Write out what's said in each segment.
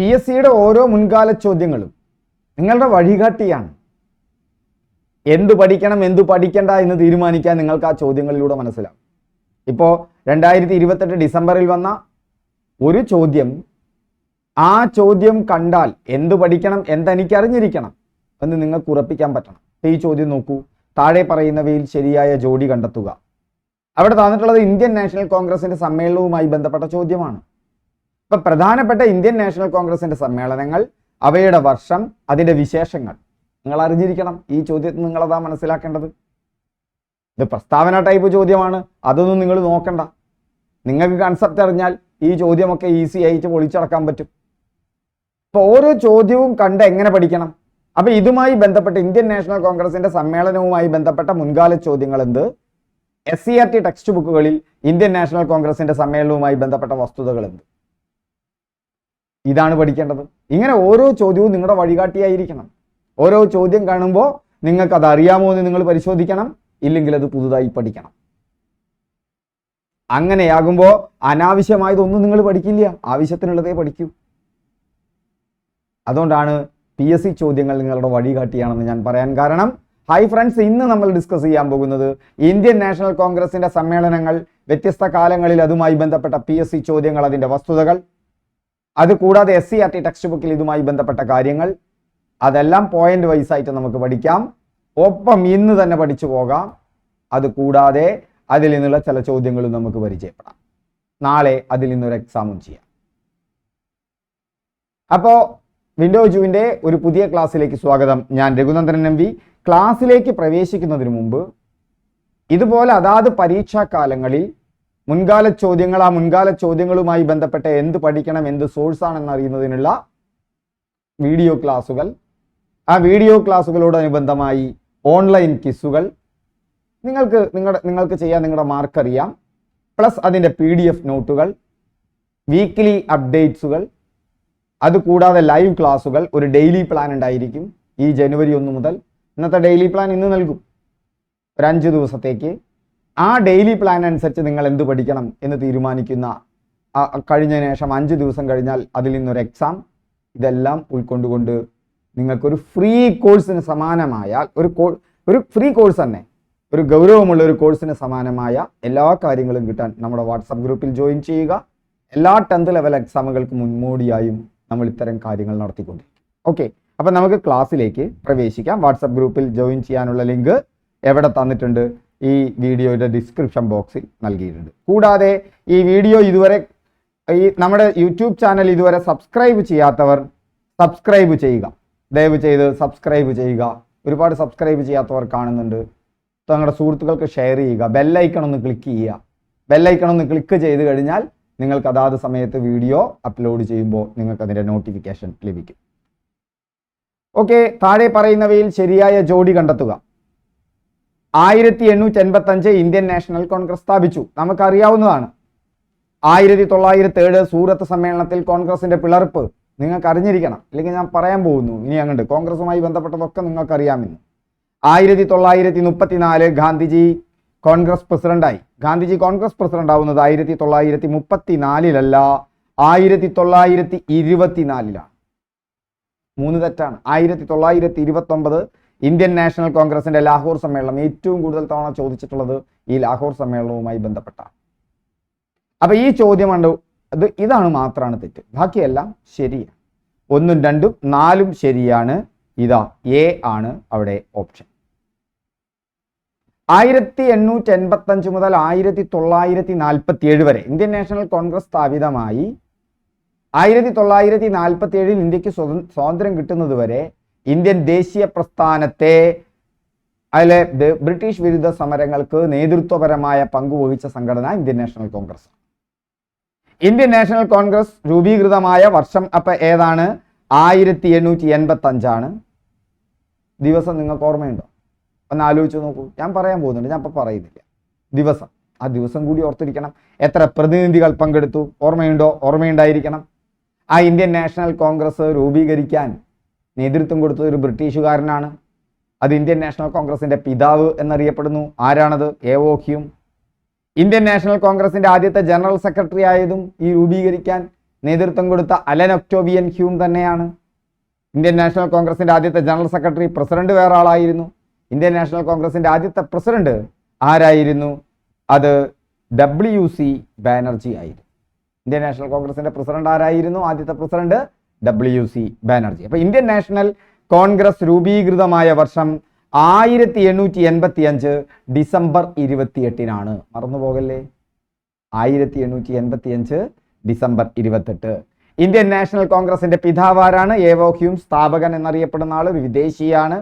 PSCയുടെ ഓരോ മുൻകാല ചോദ്യങ്ങളും നിങ്ങളുടെ വഴികാട്ടിയാണ്. എന്തു പഠിക്കണം എന്തു പഠിക്കണ്ട എന്ന് തീരുമാനിക്കാൻ നിങ്ങൾക്ക് ആ ചോദ്യങ്ങളിലൂടെ മനസ്സിലാവും. ഇപ്പോൾ 2028 ഡിസംബറിൽ വന്ന ഒരു ചോദ്യം, ആ ചോദ്യം കണ്ടാൽ എന്തു പഠിക്കണം എന്തെനിക്ക് അറിഞ്ഞിരിക്കണം എന്ന് നിങ്ങൾക്ക് ഉറപ്പിക്കാൻ പറ്റണം. ഈ ചോദ്യം നോക്കൂ, താഴെ പറയുന്നവയിൽ ശരിയായ ജോഡി കണ്ടെത്തുക. അവിടെ തന്നിട്ടുള്ളത് ഇന്ത്യൻ നാഷണൽ കോൺഗ്രസിന്റെ സമ്മേളനവുമായി ബന്ധപ്പെട്ട ചോദ്യമാണ്. ഇപ്പൊ പ്രധാനപ്പെട്ട ഇന്ത്യൻ നാഷണൽ കോൺഗ്രസിന്റെ സമ്മേളനങ്ങൾ, അവയുടെ വർഷം, അതിന്റെ വിശേഷങ്ങൾ നിങ്ങൾ അറിഞ്ഞിരിക്കണം. ഈ ചോദ്യത്തിൽ നിങ്ങളതാ മനസ്സിലാക്കേണ്ടത്. ഇത് പ്രസ്താവന ടൈപ്പ് ചോദ്യമാണ്, അതൊന്നും നിങ്ങൾ നോക്കണ്ട. നിങ്ങൾക്ക് കൺസെപ്റ്റ് അറിഞ്ഞാൽ ഈ ചോദ്യമൊക്കെ ഈസി ആയിട്ട് പൊളിച്ചടക്കാൻ പറ്റും. ഇപ്പൊ ഓരോ ചോദ്യവും കണ്ട് എങ്ങനെ പഠിക്കണം? അപ്പൊ ഇതുമായി ബന്ധപ്പെട്ട ഇന്ത്യൻ നാഷണൽ കോൺഗ്രസിന്റെ സമ്മേളനവുമായി ബന്ധപ്പെട്ട മുൻകാല ചോദ്യങ്ങൾ എന്ത്, SCERT ടെക്സ്റ്റ് ബുക്കുകളിൽ ഇന്ത്യൻ നാഷണൽ കോൺഗ്രസിന്റെ സമ്മേളനവുമായി ബന്ധപ്പെട്ട വസ്തുതകൾ എന്ത്, ഇതാണ് പഠിക്കേണ്ടത്. ഇങ്ങനെ ഓരോ ചോദ്യവും നിങ്ങളുടെ വഴികാട്ടിയായിരിക്കണം. ഓരോ ചോദ്യം കാണുമ്പോൾ നിങ്ങൾക്ക് അത് അറിയാമോ എന്ന് നിങ്ങൾ പരിശോധിക്കണം, ഇല്ലെങ്കിൽ അത് പുതുതായി പഠിക്കണം. അങ്ങനെയാകുമ്പോൾ അനാവശ്യമായതൊന്നും നിങ്ങൾ പഠിക്കില്ല, ആവശ്യത്തിനുള്ളതേ പഠിക്കൂ. അതുകൊണ്ടാണ് PSC ചോദ്യങ്ങൾ നിങ്ങളുടെ വഴികാട്ടിയാണെന്ന് ഞാൻ പറയാൻ കാരണം. ഹായ് ഫ്രണ്ട്സ്, ഇന്ന് നമ്മൾ ഡിസ്കസ് ചെയ്യാൻ പോകുന്നത് ഇന്ത്യൻ നാഷണൽ കോൺഗ്രസിന്റെ സമ്മേളനങ്ങൾ, വ്യത്യസ്ത കാലങ്ങളിൽ അതുമായി ബന്ധപ്പെട്ട PSC ചോദ്യങ്ങൾ, അതിന്റെ വസ്തുതകൾ, അതുകൂടാതെ SCERT ടെക്സ്റ്റ് ബുക്കിൽ ഇതുമായി ബന്ധപ്പെട്ട കാര്യങ്ങൾ, അതെല്ലാം പോയിന്റ് വൈസ് ആയിട്ട് നമുക്ക് പഠിക്കാം. ഒപ്പം ഇന്ന് തന്നെ പഠിച്ചു പോകാം. അതുകൂടാതെ അതിൽ നിന്നുള്ള ചില ചോദ്യങ്ങളും നമുക്ക് പരിചയപ്പെടാം. നാളെ അതിൽ നിന്നൊരു എക്സാമും ചെയ്യാം. അപ്പോൾ വിൻഡോസ് ജൂവിൻ്റെ ഒരു പുതിയ ക്ലാസ്സിലേക്ക് സ്വാഗതം. ഞാൻ രഘുനന്ദനൻ MV. ക്ലാസ്സിലേക്ക് പ്രവേശിക്കുന്നതിന് മുമ്പ് ഇതുപോലെ അതാത് പരീക്ഷാ കാലങ്ങളിൽ മുൻകാല ചോദ്യങ്ങൾ, ആ മുൻകാല ചോദ്യങ്ങളുമായി ബന്ധപ്പെട്ട എന്ത് പഠിക്കണം, എന്ത് സോഴ്സ് ആണെന്ന് അറിയുന്നതിനുള്ള വീഡിയോ ക്ലാസ്സുകൾ, ആ വീഡിയോ ക്ലാസ്സുകളോടനുബന്ധമായി ഓൺലൈൻ ക്വിസുകൾ നിങ്ങൾക്ക് ചെയ്യാൻ നിങ്ങളുടെ മാർക്ക് അറിയാം, പ്ലസ് അതിൻ്റെ PDF നോട്ടുകൾ, വീക്ക്ലി അപ്ഡേറ്റ്സുകൾ, അതുകൂടാതെ ലൈവ് ക്ലാസ്സുകൾ, ഒരു ഡെയിലി പ്ലാൻ ഉണ്ടായിരിക്കും. ഈ ജനുവരി 1 മുതൽ ഇന്നത്തെ ഡെയിലി പ്ലാൻ ഇന്ന് നൽകും, ഒരു 5 ദിവസത്തേക്ക്. ആ ഡെയിലി പ്ലാൻ അനുസരിച്ച് നിങ്ങൾ എന്ത് പഠിക്കണം എന്ന് തീരുമാനിക്കുന്ന കഴിഞ്ഞതിന് ശേഷം 5 ദിവസം കഴിഞ്ഞാൽ അതിൽ നിന്നൊരു എക്സാം, ഇതെല്ലാം ഉൾക്കൊണ്ടുകൊണ്ട് നിങ്ങൾക്കൊരു ഫ്രീ കോഴ്സിന് സമാനമായ ഒരു ഫ്രീ കോഴ്സ് തന്നെ, ഒരു ഗൗരവമുള്ള ഒരു കോഴ്സിന് സമാനമായ എല്ലാ കാര്യങ്ങളും കിട്ടാൻ നമ്മുടെ വാട്സപ്പ് ഗ്രൂപ്പിൽ ജോയിൻ ചെയ്യുക. എല്ലാ 10th ലെവൽ എക്സാമുകൾക്ക് മുൻപോടിയായും നമ്മൾ ഇത്തരം കാര്യങ്ങൾ നടത്തിക്കൊണ്ടിരിക്കും. ഓക്കെ, അപ്പം നമുക്ക് ക്ലാസ്സിലേക്ക് പ്രവേശിക്കാം. വാട്സപ്പ് ഗ്രൂപ്പിൽ ജോയിൻ ചെയ്യാനുള്ള ലിങ്ക് എവിടെ തന്നിട്ടുണ്ട്? ഈ വീഡിയോയുടെ ഡിസ്ക്രിപ്ഷൻ ബോക്സിൽ നൽകിയിട്ടുണ്ട്. കൂടാതെ ഈ വീഡിയോ ഇതുവരെ നമ്മുടെ യൂട്യൂബ് ചാനൽ ഇതുവരെ സബ്സ്ക്രൈബ് ചെയ്യാത്തവർ സബ്സ്ക്രൈബ് ചെയ്യുക. ദയവ് ചെയ്ത് സബ്സ്ക്രൈബ് ചെയ്യുക. ഒരുപാട് സബ്സ്ക്രൈബ് ചെയ്യാത്തവർ കാണുന്നുണ്ട്. നിങ്ങളുടെ സുഹൃത്തുക്കൾക്ക് ഷെയർ ചെയ്യുക. ബെല്ലൈക്കൺ ഒന്ന് ക്ലിക്ക് ചെയ്യുക. ബെല്ലൈക്കൺ ഒന്ന് ക്ലിക്ക് ചെയ്ത് കഴിഞ്ഞാൽ നിങ്ങൾക്ക് അതാത് സമയത്ത് വീഡിയോ അപ്ലോഡ് ചെയ്യുമ്പോൾ നിങ്ങൾക്ക് അതിൻ്റെ നോട്ടിഫിക്കേഷൻ ലഭിക്കും. ഓക്കെ, താഴെ പറയുന്നവയിൽ ശരിയായ ജോഡി കണ്ടെത്തുക. 1885 ഇന്ത്യൻ നാഷണൽ കോൺഗ്രസ് സ്ഥാപിച്ചു. നമുക്കറിയാവുന്നതാണ്. 1907 സൂറത്ത് സമ്മേളനത്തിൽ കോൺഗ്രസിന്റെ പിളർപ്പ് നിങ്ങൾക്ക് അറിഞ്ഞിരിക്കണം, അല്ലെങ്കിൽ ഞാൻ പറയാൻ പോകുന്നു ഇനി അങ്ങോട്ട്. കോൺഗ്രസുമായി ബന്ധപ്പെട്ടതൊക്കെ നിങ്ങൾക്കറിയാമെന്ന്. 1934 ഗാന്ധിജി കോൺഗ്രസ് പ്രസിഡന്റായി. ഗാന്ധിജി കോൺഗ്രസ് പ്രസിഡന്റ് ആവുന്നത് 1934 1924 3 തെറ്റാണ്. 1929 ഇന്ത്യൻ നാഷണൽ കോൺഗ്രസിന്റെ ലാഹോർ സമ്മേളനം. ഏറ്റവും കൂടുതൽ തവണ ചോദിച്ചിട്ടുള്ളത് ഈ ലാഹോർ സമ്മേളനവുമായി ബന്ധപ്പെട്ടാണ്. അപ്പൊ ഈ ചോദ്യമുണ്ട്, ഇതാണ് മാത്രമാണ് തെറ്റ്, ബാക്കിയെല്ലാം ശരിയാണ്. 1ഉം 2ഉം 4ഉം ശരിയാണ്. ഇതാ A ആണ് അവിടെ ഓപ്ഷൻ. 1885 മുതൽ 1947 വരെ ഇന്ത്യൻ നാഷണൽ കോൺഗ്രസ് സ്ഥാപിതമായി. 1947 ഇന്ത്യക്ക് സ്വാതന്ത്ര്യം കിട്ടുന്നത് വരെ ഇന്ത്യൻ ദേശീയ പ്രസ്ഥാനത്തെ, അതിലെ ബ്രിട്ടീഷ് വിരുദ്ധ സമരങ്ങൾക്ക് നേതൃത്വപരമായ പങ്കുവഹിച്ച സംഘടന Indian National Congress. Indian National Congress രൂപീകൃതമായ വർഷം അപ്പം ഏതാണ്? 1885 ദിവസം നിങ്ങൾക്ക് ഓർമ്മയുണ്ടോ? ഒന്ന് ആലോചിച്ച് നോക്കൂ. ഞാൻ പറയാൻ പോകുന്നുണ്ട്, ഞാൻ ഇപ്പം പറയുന്നില്ല. ദിവസം, ആ ദിവസം കൂടി ഓർത്തിരിക്കണം. എത്ര പ്രതിനിധികൾ പങ്കെടുത്തു ഓർമ്മയുണ്ടോ? ഓർമ്മയുണ്ടായിരിക്കണം. ആ ഇന്ത്യൻ നാഷണൽ കോൺഗ്രസ് രൂപീകരിക്കാൻ നേതൃത്വം കൊടുത്തത് ഒരു ബ്രിട്ടീഷുകാരനാണ്. അത് ഇന്ത്യൻ നാഷണൽ കോൺഗ്രസിന്റെ പിതാവ് എന്നറിയപ്പെടുന്നു. ആരാണത്? A.O. ഹ്യൂം. ഇന്ത്യൻ നാഷണൽ കോൺഗ്രസിന്റെ ആദ്യത്തെ ജനറൽ സെക്രട്ടറി ആയതും ഈ രൂപീകരിക്കാൻ നേതൃത്വം കൊടുത്ത അലൻ ഒക്ടോവിയൻ ഹ്യൂം തന്നെയാണ്. ഇന്ത്യൻ നാഷണൽ കോൺഗ്രസിന്റെ ആദ്യത്തെ ജനറൽ സെക്രട്ടറി പ്രസിഡന്റ് വേറെ ആളായിരുന്നു. ഇന്ത്യൻ നാഷണൽ കോൺഗ്രസിന്റെ ആദ്യത്തെ പ്രസിഡന്റ് ആരായിരുന്നു? അത് WC ബാനർജി ആയിരുന്നു. ഇന്ത്യൻ നാഷണൽ കോൺഗ്രസിന്റെ പ്രസിഡന്റ് ആരായിരുന്നു? ആദ്യത്തെ പ്രസിഡന്റ് WC ബാനർജി. അപ്പൊ ഇന്ത്യൻ നാഷണൽ കോൺഗ്രസ് രൂപീകൃതമായ വർഷം 1885 ഡിസംബർ 28-നാണ്. മറന്നുപോകല്ലേ, 1885 ഡിസംബർ 28. ഇന്ത്യൻ നാഷണൽ കോൺഗ്രസിന്റെ പിതാവാരാണ്? Evo Hume. സ്ഥാപകൻ എന്നറിയപ്പെടുന്ന ആൾ ഒരു വിദേശിയാണ്.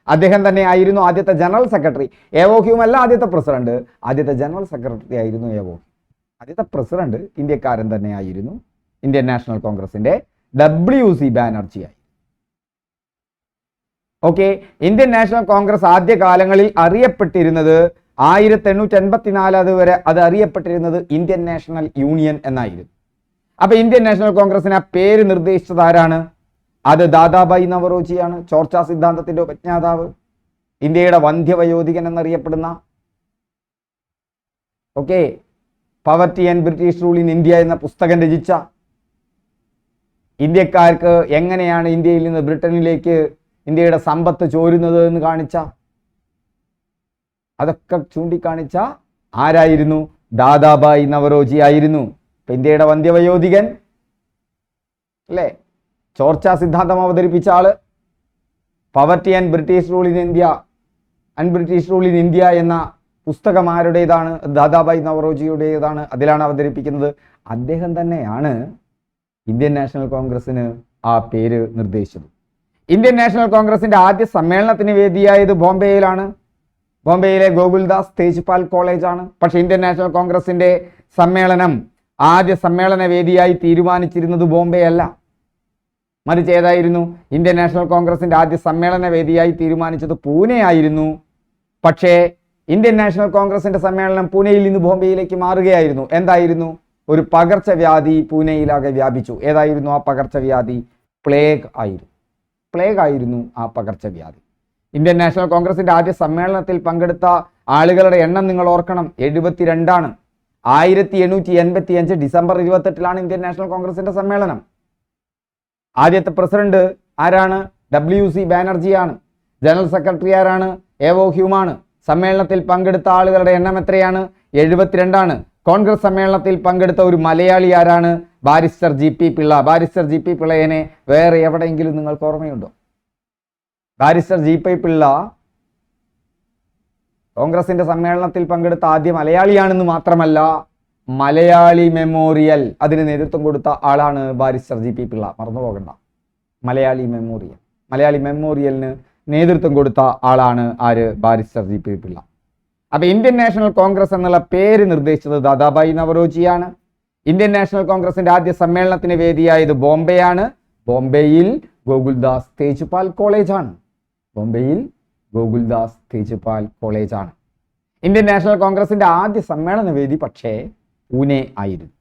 അദ്ദേഹം തന്നെ ആയിരുന്നു ആദ്യത്തെ ജനറൽ സെക്രട്ടറി. ഏവോ ഹ്യൂം അല്ല ആദ്യത്തെ പ്രസിഡന്റ്, ആദ്യത്തെ ജനറൽ സെക്രട്ടറി ആയിരുന്നു ഏവോ. ആദ്യത്തെ പ്രസിഡന്റ് ഇന്ത്യക്കാരൻ തന്നെ ആയിരുന്നു. ഇന്ത്യൻ നാഷണൽ കോൺഗ്രസിന്റെ WC ബാനർജി ആയി. ഓക്കെ, ഇന്ത്യൻ നാഷണൽ കോൺഗ്രസ് ആദ്യ കാലങ്ങളിൽ അറിയപ്പെട്ടിരുന്നത് 1884 അതുവരെ അത് അറിയപ്പെട്ടിരുന്നത് ഇന്ത്യൻ നാഷണൽ യൂണിയൻ എന്നായിരുന്നു. അപ്പൊ ഇന്ത്യൻ നാഷണൽ കോൺഗ്രസിന് ആ പേര് നിർദ്ദേശിച്ചത് ആരാണ്? അത് ദാദാബായി നവറോജിയാണ്. ചോർച്ചാ സിദ്ധാന്തത്തിന്റെ ഉപജ്ഞാതാവ്, ഇന്ത്യയുടെ വന്ധ്യവയോധികൻ എന്നറിയപ്പെടുന്ന. Okay, poverty and British rule in India എന്ന പുസ്തകം രചിച്ച, ഇന്ത്യക്കാർക്ക് എങ്ങനെയാണ് ഇന്ത്യയിൽ നിന്ന് ബ്രിട്ടനിലേക്ക് ഇന്ത്യയുടെ സമ്പത്ത് ചോരുന്നത് എന്ന് കാണിച്ച, അതൊക്കെ ചൂണ്ടിക്കാണിച്ച ആരായിരുന്നു? ദാദാബായി നവറോജി ആയിരുന്നു. ഇപ്പൊ ഇന്ത്യയുടെ വന്ധ്യവയോധികൻ അല്ലേ, ചോർച്ചാ സിദ്ധാന്തം അവതരിപ്പിച്ച ആള്, poverty and British rule in India എന്ന പുസ്തകം ആരുടേതാണ്? ദാദാബായി നവറോജിയുടേതാണ്. അതിലാണ് അവതരിപ്പിക്കുന്നത്. അദ്ദേഹം തന്നെയാണ് ഇന്ത്യൻ നാഷണൽ കോൺഗ്രസിന് ആ പേര് നിർദ്ദേശിച്ചത്. ഇന്ത്യൻ നാഷണൽ കോൺഗ്രസിന്റെ ആദ്യ സമ്മേളനത്തിന് വേദിയായത് ബോംബെയിലാണ്. ബോംബെയിലെ ഗോകുൽദാസ് തേജ്പാൽ കോളേജാണ്. പക്ഷെ ഇന്ത്യൻ നാഷണൽ കോൺഗ്രസിന്റെ സമ്മേളനം ആദ്യ സമ്മേളന വേദിയായി തീരുമാനിച്ചിരുന്നത് ബോംബെ അല്ല, മറിച്ച് ഏതായിരുന്നു? ഇന്ത്യൻ നാഷണൽ കോൺഗ്രസിന്റെ ആദ്യ സമ്മേളന വേദിയായി തീരുമാനിച്ചത് പൂനെ ആയിരുന്നു. പക്ഷേ ഇന്ത്യൻ നാഷണൽ കോൺഗ്രസിന്റെ സമ്മേളനം പൂനെയിൽ നിന്ന് ബോംബെയിലേക്ക് മാറുകയായിരുന്നു. എന്തായിരുന്നു? ഒരു പകർച്ചവ്യാധി പൂനെയിലാകെ വ്യാപിച്ചു. ഏതായിരുന്നു ആ പകർച്ചവ്യാധി? പ്ലേഗ് ആയിരുന്നു ആ പകർച്ചവ്യാധി. ഇന്ത്യൻ നാഷണൽ കോൺഗ്രസിന്റെ ആദ്യ സമ്മേളനത്തിൽ പങ്കെടുത്ത ആളുകളുടെ എണ്ണം നിങ്ങൾ ഓർക്കണം, 72ആണ്. 1885 ഡിസംബർ 28-ലാണ് ഇന്ത്യൻ നാഷണൽ കോൺഗ്രസിന്റെ സമ്മേളനം. ആദ്യത്തെ പ്രസിഡന്റ് ആരാണ്? WC ബാനർജിയാണ്. ജനറൽ സെക്രട്ടറി ആരാണ്? ഏവോ ഹ്യൂമാണ്. സമ്മേളനത്തിൽ പങ്കെടുത്ത ആളുകളുടെ എണ്ണം എത്രയാണ്? 72ആണ്. കോൺഗ്രസ് സമ്മേളനത്തിൽ പങ്കെടുത്ത ഒരു മലയാളി ആരാണ്? Barrister GP Pillai. Barrister GP പിള്ളയെ വേറെ എവിടെയെങ്കിലും നിങ്ങൾക്ക് ഓർമ്മയുണ്ടോ? ബാരിസ്റ്റർ GP പിള്ള കോൺഗ്രസിന്റെ സമ്മേളനത്തിൽ പങ്കെടുത്ത ആദ്യ മലയാളിയാണെന്ന് മാത്രമല്ല, മലയാളി മെമ്മോറിയൽ അതിന് നേതൃത്വം കൊടുത്ത ആളാണ് ബാരിസ്റ്റർ GP പിള്ള. മറന്നുപോകണ്ട, മലയാളി മെമ്മോറിയലിന് നേതൃത്വം കൊടുത്ത ആളാണ് ആര്? Barrister GP Pillai. അപ്പൊ ഇന്ത്യൻ നാഷണൽ കോൺഗ്രസ് എന്നുള്ള പേര് നിർദ്ദേശിച്ചത് ദാദാബായി നവറോജിയാണ്. ഇന്ത്യൻ നാഷണൽ കോൺഗ്രസിന്റെ ആദ്യ സമ്മേളനത്തിന് വേദിയായത് ബോംബെയാണ്. ബോംബെയിൽ ഗോകുൽദാസ് തേജ്പാൽ കോളേജാണ്. ഇന്ത്യൻ നാഷണൽ കോൺഗ്രസിന്റെ ആദ്യ സമ്മേളന വേദി പക്ഷേ പൂനെ ആയിരുന്നു.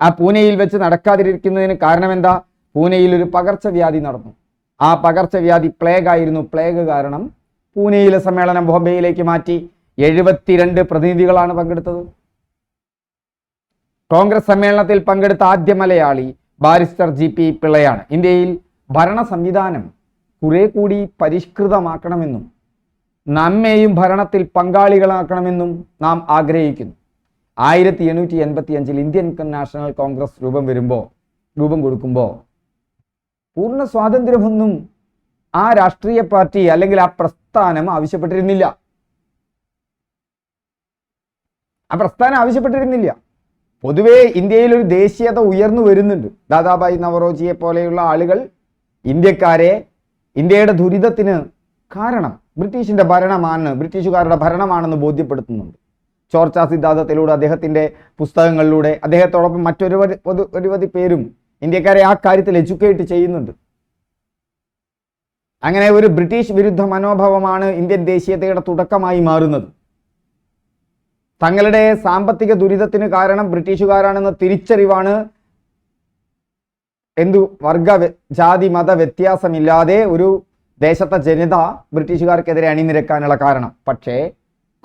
ആ പൂനെയിൽ വെച്ച് നടക്കാതിരിക്കുന്നതിന് കാരണം എന്താ? പൂനെയിൽ ഒരു പകർച്ചവ്യാധി നടന്നു. ആ പകർച്ചവ്യാധി പ്ലേഗ് ആയിരുന്നു. പ്ലേഗ് കാരണം പൂനെയിലെ സമ്മേളനം ബോംബെയിലേക്ക് മാറ്റി. 72 പ്രതിനിധികളാണ് പങ്കെടുത്തത്. കോൺഗ്രസ് സമ്മേളനത്തിൽ പങ്കെടുത്ത ആദ്യ മലയാളി ബാരിസ്റ്റർ GP പിള്ളയാണ്. ഇന്ത്യയിൽ ഭരണ സംവിധാനം കുറെ കൂടി പരിഷ്കൃതമാക്കണമെന്നും നമ്മെയും ഭരണത്തിൽ പങ്കാളികളാക്കണമെന്നും നാം ആഗ്രഹിക്കുന്നു. 1885 ഇന്ത്യൻ നാഷണൽ കോൺഗ്രസ് രൂപം കൊടുക്കുമ്പോൾ പൂർണ്ണ സ്വാതന്ത്ര്യമൊന്നും ആ രാഷ്ട്രീയ പാർട്ടി അല്ലെങ്കിൽ ആ പ്രസ്ഥാനം ആവശ്യപ്പെട്ടിരുന്നില്ല. പൊതുവേ ഇന്ത്യയിൽ ഒരു ദേശീയത ഉയർന്നു വരുന്നുണ്ട്. ദാദാബായി നവറോജിയെ പോലെയുള്ള ആളുകൾ ഇന്ത്യയുടെ ദുരിതത്തിന് കാരണം ബ്രിട്ടീഷുകാരുടെ ഭരണമാണെന്ന് ബോധ്യപ്പെടുത്തുന്നുണ്ട്. ചോർച്ചാ സിദ്ധാന്തത്തിലൂടെ, അദ്ദേഹത്തിന്റെ പുസ്തകങ്ങളിലൂടെ, അദ്ദേഹത്തോടൊപ്പം മറ്റൊരുപതി പേരും ഇന്ത്യക്കാരെ ആ കാര്യത്തിൽ എഡ്യൂക്കേറ്റ് ചെയ്യുന്നുണ്ട്. അങ്ങനെ ഒരു ബ്രിട്ടീഷ് വിരുദ്ധ മനോഭാവമാണ് ഇന്ത്യൻ ദേശീയതയുടെ തുടക്കമായി മാറുന്നത്. തങ്ങളുടെ സാമ്പത്തിക ദുരിതത്തിന് കാരണം ബ്രിട്ടീഷുകാരാണെന്ന തിരിച്ചറിവാണ് ജാതി മത വ്യത്യാസമില്ലാതെ ഒരു ദേശത്തെ ജനത ബ്രിട്ടീഷുകാർക്കെതിരെ അണിനിരക്കാനുള്ള കാരണം. പക്ഷേ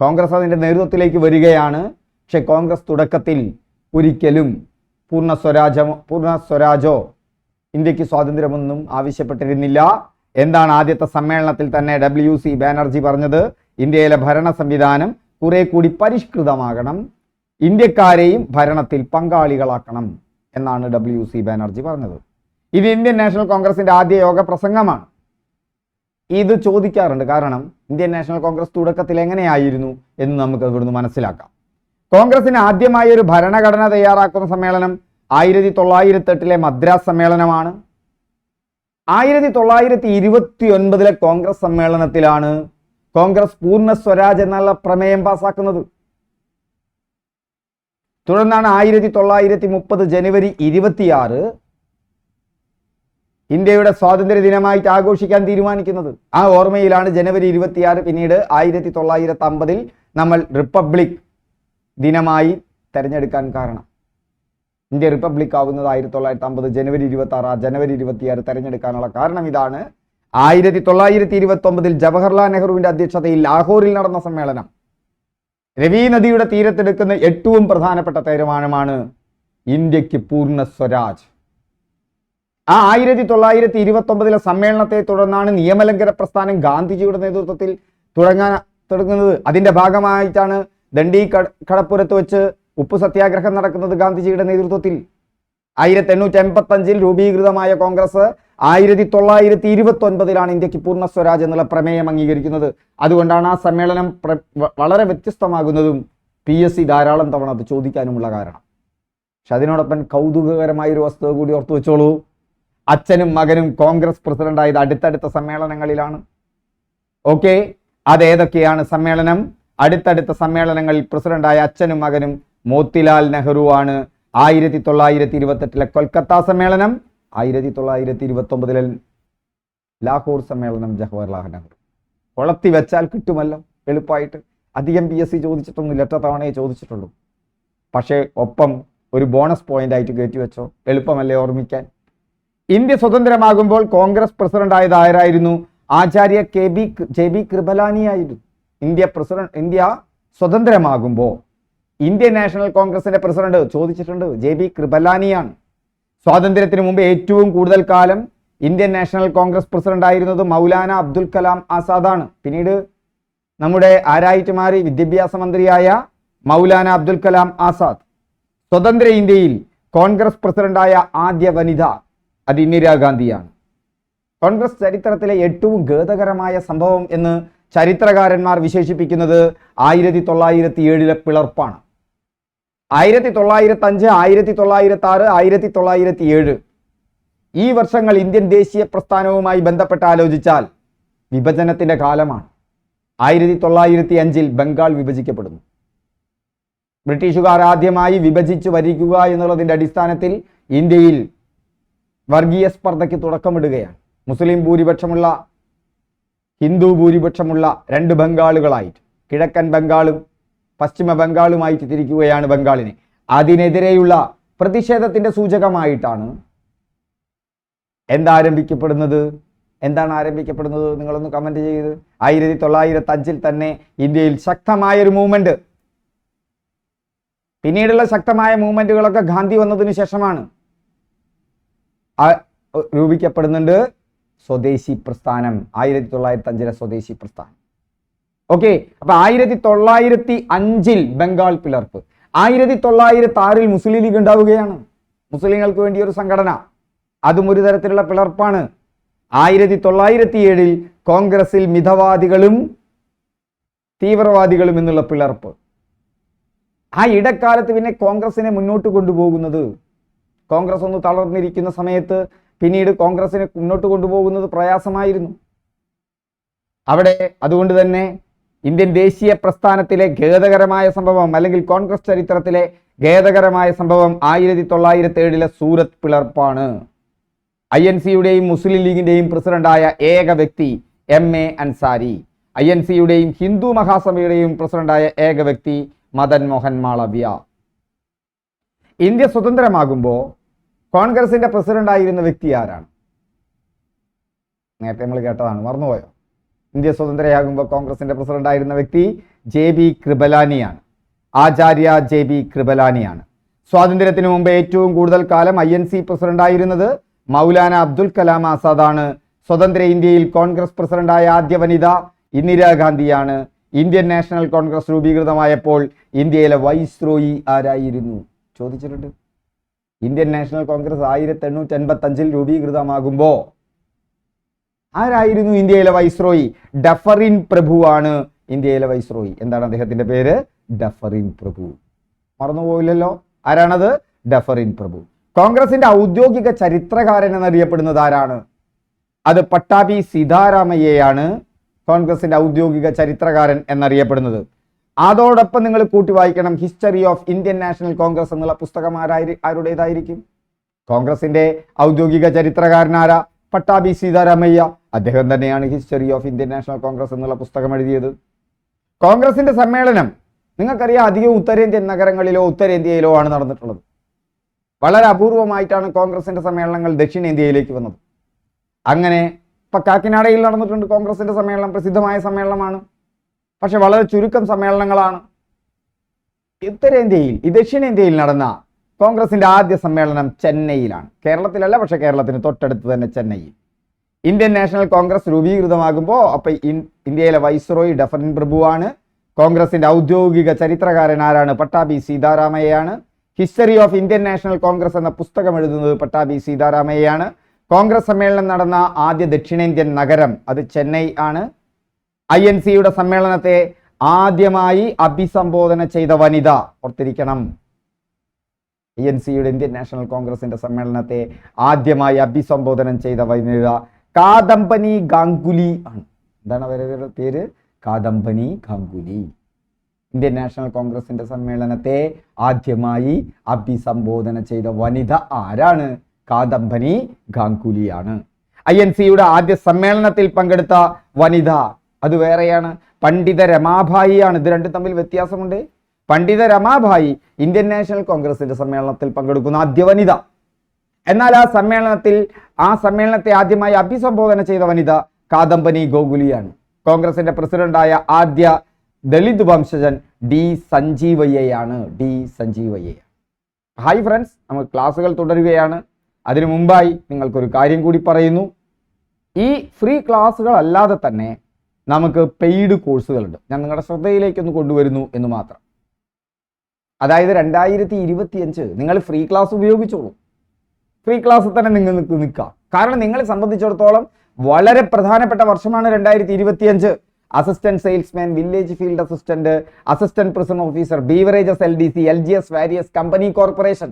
കോൺഗ്രസ് അതിൻ്റെ നേതൃത്വത്തിലേക്ക് വരികയാണ്. പക്ഷെ കോൺഗ്രസ് തുടക്കത്തിൽ ഒരിക്കലും പൂർണ്ണ സ്വരാജോ ഇന്ത്യക്ക് സ്വാതന്ത്ര്യമൊന്നും ആവശ്യപ്പെട്ടിരുന്നില്ല. എന്താണ് ആദ്യത്തെ സമ്മേളനത്തിൽ തന്നെ WC ബാനർജി പറഞ്ഞത്? ഇന്ത്യയിലെ ഭരണ സംവിധാനം കുറെ കൂടി പരിഷ്കൃതമാകണം, ഇന്ത്യക്കാരെയും ഭരണത്തിൽ പങ്കാളികളാക്കണം എന്നാണ് WC ബാനർജി പറഞ്ഞത്. ഇത് ഇന്ത്യൻ നാഷണൽ കോൺഗ്രസിന്റെ ആദ്യ യോഗ പ്രസംഗമാണ്. ഇത് ചോദിക്കാറുണ്ട്, കാരണം ഇന്ത്യൻ നാഷണൽ കോൺഗ്രസ് തുടക്കത്തിൽ എങ്ങനെയായിരുന്നു എന്ന് നമുക്ക് ഇവിടുന്ന് മനസ്സിലാക്കാം. കോൺഗ്രസിന് ആദ്യമായി ഒരു ഭരണഘടന തയ്യാറാക്കുന്ന സമ്മേളനം 1908 മദ്രാസ് സമ്മേളനമാണ്. 1929 കോൺഗ്രസ് സമ്മേളനത്തിലാണ് കോൺഗ്രസ് പൂർണ്ണ സ്വരാജ് എന്നുള്ള പ്രമേയം പാസാക്കുന്നത്. തുടർന്നാണ് 1930 ജനുവരി 26 ഇന്ത്യയുടെ സ്വാതന്ത്ര്യ ദിനമായിട്ട് ആഘോഷിക്കാൻ തീരുമാനിക്കുന്നത്. ആ ഓർമ്മയിലാണ് ജനുവരി 26 പിന്നീട് 1950 നമ്മൾ റിപ്പബ്ലിക് ദിനമായി തെരഞ്ഞെടുക്കാൻ കാരണം. ഇന്ത്യ റിപ്പബ്ലിക് ആവുന്നത് 1950 ജനുവരി 26. ജനുവരി 26 തെരഞ്ഞെടുക്കാനുള്ള കാരണം ഇതാണ്. 1929 ജവഹർലാൽ നെഹ്റുവിന്റെ അധ്യക്ഷതയിൽ ലാഹോറിൽ നടന്ന സമ്മേളനം രവി നദിയുടെ തീരത്തെടുക്കുന്ന ഏറ്റവും പ്രധാനപ്പെട്ട തീരുമാനമാണ് ഇന്ത്യക്ക് പൂർണ്ണ സ്വരാജ്. ആ 1929 സമ്മേളനത്തെ തുടർന്നാണ് നിയമലംഘന പ്രസ്ഥാനം ഗാന്ധിജിയുടെ നേതൃത്വത്തിൽ തുടങ്ങുന്നത്. അതിന്റെ ഭാഗമായിട്ടാണ് ദണ്ഡി കടപ്പുറത്ത് വെച്ച് ഉപ്പു സത്യാഗ്രഹം നടക്കുന്നത് ഗാന്ധിജിയുടെ നേതൃത്വത്തിൽ. 1885 രൂപീകൃതമായ കോൺഗ്രസ് 1929 ഇന്ത്യക്ക് പൂർണ്ണ സ്വരാജ് എന്നുള്ള പ്രമേയം അംഗീകരിക്കുന്നത്. അതുകൊണ്ടാണ് ആ സമ്മേളനം വളരെ വ്യത്യസ്തമാകുന്നതും PSC ധാരാളം തവണ അത് ചോദിക്കാനുമുള്ള കാരണം. പക്ഷെ അതിനോടൊപ്പം കൗതുകകരമായ ഒരു വസ്തുത കൂടി ഓർത്തു വെച്ചോളൂ. അച്ഛനും മകനും കോൺഗ്രസ് പ്രസിഡന്റായത് അടുത്തടുത്ത സമ്മേളനങ്ങളിലാണ്. ഓക്കെ, അതേതൊക്കെയാണ് സമ്മേളനം? അടുത്തടുത്ത സമ്മേളനങ്ങളിൽ പ്രസിഡന്റായ അച്ഛനും മകനും മോത്തിലാൽ നെഹ്റു ആണ്. 1928 കൊൽക്കത്ത സമ്മേളനം, 1929 ലാഹോർ സമ്മേളനം ജവഹർലാൽ നെഹ്റു. കൊളത്തി വെച്ചാൽ കിട്ടുമല്ലോ എളുപ്പമായിട്ട്. അധികം PSC ചോദിച്ചിട്ടൊന്നുമില്ല, ഒറ്റ തവണയെ ചോദിച്ചിട്ടുള്ളൂ. പക്ഷേ ഒപ്പം ഒരു ബോണസ് പോയിന്റ് ആയിട്ട് കയറ്റി വെച്ചോ, എളുപ്പമല്ലേ ഓർമ്മിക്കാൻ. ഇന്ത്യ സ്വതന്ത്രമാകുമ്പോൾ കോൺഗ്രസ് പ്രസിഡന്റ് ആയത് ആരായിരുന്നു? ആചാര്യ JB കൃപലാനി ആയിരുന്നു. ഇന്ത്യ സ്വതന്ത്രമാകുമ്പോൾ ഇന്ത്യൻ നാഷണൽ കോൺഗ്രസിന്റെ പ്രസിഡന്റ് ചോദിച്ചിട്ടുണ്ട്, JB കൃപലാനിയാണ്. സ്വാതന്ത്ര്യത്തിന് മുമ്പ് ഏറ്റവും കൂടുതൽ കാലം ഇന്ത്യൻ നാഷണൽ കോൺഗ്രസ് പ്രസിഡന്റ് ആയിരുന്നത് മൗലാന അബ്ദുൽ കലാം ആസാദാണ്. പിന്നീട് നമ്മുടെ ആരായിട്ട് മാറി വിദ്യാഭ്യാസ മന്ത്രിയായ മൗലാന അബ്ദുൽ കലാം ആസാദ്. സ്വതന്ത്ര ഇന്ത്യയിൽ കോൺഗ്രസ് പ്രസിഡന്റായ ആദ്യ വനിത അത് ഇന്ദിരാഗാന്ധിയാണ്. കോൺഗ്രസ് ചരിത്രത്തിലെ ഏറ്റവും ഖേദകരമായ സംഭവം എന്ന് ചരിത്രകാരന്മാർ വിശേഷിപ്പിക്കുന്നത് 1907 പിളർപ്പാണ്. 1905, 1906, 1907 ഈ വർഷങ്ങൾ ഇന്ത്യൻ ദേശീയ പ്രസ്ഥാനവുമായി ബന്ധപ്പെട്ട് ആലോചിച്ചാൽ വിഭജനത്തിന്റെ കാലമാണ്. 1905 ബംഗാൾ വിഭജിക്കപ്പെടുന്നു. ബ്രിട്ടീഷുകാർ ആദ്യമായി വിഭജിച്ചു ഭരിക്കുക എന്നുള്ളതിന്റെ അടിസ്ഥാനത്തിൽ ഇന്ത്യയിൽ വർഗീയ സ്പർദ്ധയ്ക്ക് തുടക്കമിടുകയാണ്. മുസ്ലിം ഭൂരിപക്ഷമുള്ള ഹിന്ദു ഭൂരിപക്ഷമുള്ള 2 ബംഗാളുകളായിട്ട് കിഴക്കൻ ബംഗാളും പശ്ചിമ ബംഗാളുമായിട്ട് തിരിക്കുകയാണ് ബംഗാളിനെ. അതിനെതിരെയുള്ള പ്രതിഷേധത്തിന്റെ സൂചകമായിട്ടാണ് എന്താണ് ആരംഭിക്കപ്പെടുന്നത്? നിങ്ങളൊന്ന് കമന്റ് ചെയ്ത്. 1905 തന്നെ ഇന്ത്യയിൽ ശക്തമായൊരു മൂവ്മെന്റ്. പിന്നീടുള്ള ശക്തമായ മൂവ്മെന്റുകളൊക്കെ ഗാന്ധി വന്നതിന് ശേഷമാണ് രൂപീകരിക്കപ്പെടുന്നുണ്ട്. സ്വദേശി പ്രസ്ഥാനം 1905 സ്വദേശി പ്രസ്ഥാനം. ഓക്കെ, അപ്പൊ 1905 ബംഗാൾ പിളർപ്പ്. 1906 മുസ്ലിം ലീഗ് ഉണ്ടാവുകയാണ്. മുസ്ലിങ്ങൾക്ക് വേണ്ടി ഒരു സംഘടന, അതും ഒരു തരത്തിലുള്ള പിളർപ്പാണ്. 1907 കോൺഗ്രസിൽ മിതവാദികളും തീവ്രവാദികളും എന്നുള്ള പിളർപ്പ്. ആ ഇടക്കാലത്ത് പിന്നെ കോൺഗ്രസിനെ മുന്നോട്ട് കൊണ്ടുപോകുന്നത്, കോൺഗ്രസ് ഒന്ന് തളർന്നിരിക്കുന്ന സമയത്ത് പിന്നീട് കോൺഗ്രസിനെ മുന്നോട്ട് കൊണ്ടുപോകുന്നത് പ്രയാസമായിരുന്നു. അവിടെ അതുകൊണ്ട് തന്നെ ഇന്ത്യൻ ദേശീയ പ്രസ്ഥാനത്തിലെ ഖേദകരമായ സംഭവം, അല്ലെങ്കിൽ കോൺഗ്രസ് ചരിത്രത്തിലെ ഖേദകരമായ സംഭവം 1907 സൂറത്ത് പിളർപ്പാണ്. INC-യുടെയും മുസ്ലിം ലീഗിന്റെയും പ്രസിഡന്റായ ഏക വ്യക്തി MA അൻസാരി, INC-യുടെയും ഹിന്ദു മഹാസഭയുടെയും പ്രസിഡന്റായ ഏക വ്യക്തി മദൻ മോഹൻ മാളവ്യ. ഇന്ത്യ സ്വതന്ത്രമാകുമ്പോൾ കോൺഗ്രസിന്റെ പ്രസിഡന്റ് ആയിരുന്ന വ്യക്തി ആരാണ്? നേരത്തെ നമ്മൾ കേട്ടതാണ്, മറന്നുപോയോ? ഇന്ത്യ സ്വതന്ത്രയാകുമ്പോൾ കോൺഗ്രസിന്റെ പ്രസിഡന്റ് ആയിരുന്ന വ്യക്തി JB കൃപലാനിയാണ്. ആചാര്യ JB കൃപലാനിയാണ്. സ്വാതന്ത്ര്യത്തിന് മുമ്പ് ഏറ്റവും കൂടുതൽ കാലം INC പ്രസിഡന്റായിരുന്നത് മൗലാന അബ്ദുൽ കലാം ആസാദാണ്. സ്വതന്ത്ര ഇന്ത്യയിൽ കോൺഗ്രസ് പ്രസിഡന്റായ ആദ്യ വനിത ഇന്ദിരാഗാന്ധിയാണ്. ഇന്ത്യൻ നാഷണൽ കോൺഗ്രസ് രൂപീകൃതമായപ്പോൾ ഇന്ത്യയിലെ വൈസ്രോയി ആരായിരുന്നു? ചോദിച്ചിട്ടുണ്ട്. ഇന്ത്യൻ നാഷണൽ കോൺഗ്രസ് 1885 രൂപീകൃതമാകുമ്പോൾ ആരായിരുന്നു ഇന്ത്യയിലെ വൈസ്രോയി? ഡഫറിൻ പ്രഭുവാണ് ഇന്ത്യയിലെ വൈസ്രോയി. എന്താണ് അദ്ദേഹത്തിന്റെ പേര്? ഡഫറിൻ പ്രഭു. മറന്നുപോയില്ലല്ലോ. ആരാണത്? ഡഫറിൻ പ്രഭു. കോൺഗ്രസിന്റെ ഔദ്യോഗിക ചരിത്രകാരൻ എന്നറിയപ്പെടുന്നത് ആരാണ്? അത് പട്ടാഭി സീതാരാമയ്യയാണ് കോൺഗ്രസിന്റെ ഔദ്യോഗിക ചരിത്രകാരൻ എന്നറിയപ്പെടുന്നത്. അതോടൊപ്പം നിങ്ങൾ കൂട്ടി വായിക്കണം history of Indian National Congress എന്നുള്ള പുസ്തകം ആരുടേതായിരിക്കും? കോൺഗ്രസിന്റെ ഔദ്യോഗിക ചരിത്രകാരനാരാ? പട്ടാഭി സീതാരാമയ്യ. അദ്ദേഹം തന്നെയാണ് history of Indian National Congress എന്നുള്ള പുസ്തകം എഴുതിയത്. കോൺഗ്രസിന്റെ സമ്മേളനം നിങ്ങൾക്കറിയാം അധികം ഉത്തരേന്ത്യൻ നഗരങ്ങളിലോ ഉത്തരേന്ത്യയിലോ ആണ് നടന്നിട്ടുള്ളത്. വളരെ അപൂർവമായിട്ടാണ് കോൺഗ്രസിന്റെ സമ്മേളനങ്ങൾ ദക്ഷിണേന്ത്യയിലേക്ക് വന്നത്. അങ്ങനെ ഇപ്പൊ കാക്കിനാടയിൽ നടന്നിട്ടുണ്ട് കോൺഗ്രസിന്റെ സമ്മേളനം, പ്രസിദ്ധമായ സമ്മേളനമാണ്. പക്ഷെ വളരെ ചുരുക്കം സമ്മേളനങ്ങളാണ്. ഉത്തരേന്ത്യയിൽ ദക്ഷിണേന്ത്യയിൽ നടന്ന കോൺഗ്രസിന്റെ ആദ്യ സമ്മേളനം ചെന്നൈയിലാണ്. കേരളത്തിലല്ല, പക്ഷെ കേരളത്തിന് തൊട്ടടുത്ത് തന്നെ ചെന്നൈയിൽ. ഇന്ത്യൻ നാഷണൽ കോൺഗ്രസ് രൂപീകൃതമാകുമ്പോൾ അപ്പൊ ഇന്ത്യയിലെ വൈസ്രോയി ഡഫറിൻ പ്രഭുവാണ്. കോൺഗ്രസിന്റെ ഔദ്യോഗിക ചരിത്രകാരൻ ആരാണ്? പട്ടാഭി സീതാരാമയ്യയാണ്. History of Indian National Congress എന്ന പുസ്തകം എഴുതുന്നത് പട്ടാഭി സീതാരാമയ്യയാണ്. കോൺഗ്രസ് സമ്മേളനം നടന്ന ആദ്യ ദക്ഷിണേന്ത്യൻ നഗരം അത് ചെന്നൈ ആണ്. INCയുടെ സമ്മേളനത്തെ ആദ്യമായി അഭിസംബോധന ചെയ്ത വനിത, ഓർത്തിരിക്കണം, INCയുടെ ഇന്ത്യൻ നാഷണൽ കോൺഗ്രസിന്റെ സമ്മേളനത്തെ ആദ്യമായി അഭിസംബോധന ചെയ്ത വനിത കാദംബനി ഗാംഗുലി ആണ്. എന്താണ് അവരുടെ പേര്? കാദംബനി ഗാംഗുലി. ഇന്ത്യൻ നാഷണൽ കോൺഗ്രസിന്റെ സമ്മേളനത്തെ ആദ്യമായി അഭിസംബോധന ചെയ്ത വനിത ആരാണ്? കാദംബനി ഗാംഗുലിയാണ്. INCയുടെ ആദ്യ സമ്മേളനത്തിൽ പങ്കെടുത്ത വനിത അത് വേറെയാണ്, പണ്ഡിത രമാഭായി ആണ്. ഇത് രണ്ടും തമ്മിൽ വ്യത്യാസമുണ്ട്. പണ്ഡിത രമാഭായി ഇന്ത്യൻ നാഷണൽ കോൺഗ്രസിന്റെ സമ്മേളനത്തിൽ പങ്കെടുക്കുന്ന ആദ്യ വനിത. എന്നാൽ ആ സമ്മേളനത്തെ ആദ്യമായി അഭിസംബോധന ചെയ്ത വനിത കാദംബനി ഗോകുലിയാണ്. കോൺഗ്രസിന്റെ പ്രസിഡന്റായ ആദ്യ ദളിത് വംശജൻ D. സഞ്ജീവയ്യയാണ്. ഹായ് ഫ്രണ്ട്സ്, നമ്മൾ ക്ലാസ്സുകൾ തുടരുകയാണ്. അതിനു മുമ്പായി നിങ്ങൾക്കൊരു കാര്യം കൂടി പറയുന്നു. ഈ ഫ്രീ ക്ലാസ്സുകൾ അല്ലാതെ തന്നെ നമുക്ക് പെയ്ഡ് കോഴ്സുകളുണ്ട്. ഞാൻ നിങ്ങളുടെ ശ്രദ്ധയിലേക്കൊന്ന് കൊണ്ടുവരുന്നു എന്ന് മാത്രം. അതായത് 2025 നിങ്ങൾ ഫ്രീ ക്ലാസ് ഉപയോഗിച്ചോളൂ. ഫ്രീ ക്ലാസ് തന്നെ നിങ്ങൾക്ക് നിൽക്കാം. കാരണം നിങ്ങളെ സംബന്ധിച്ചിടത്തോളം വളരെ പ്രധാനപ്പെട്ട വർഷമാണ് 2025. Assistant salesman, village field assistant, assistant prison officer, beverages LDC, LGS various company corporation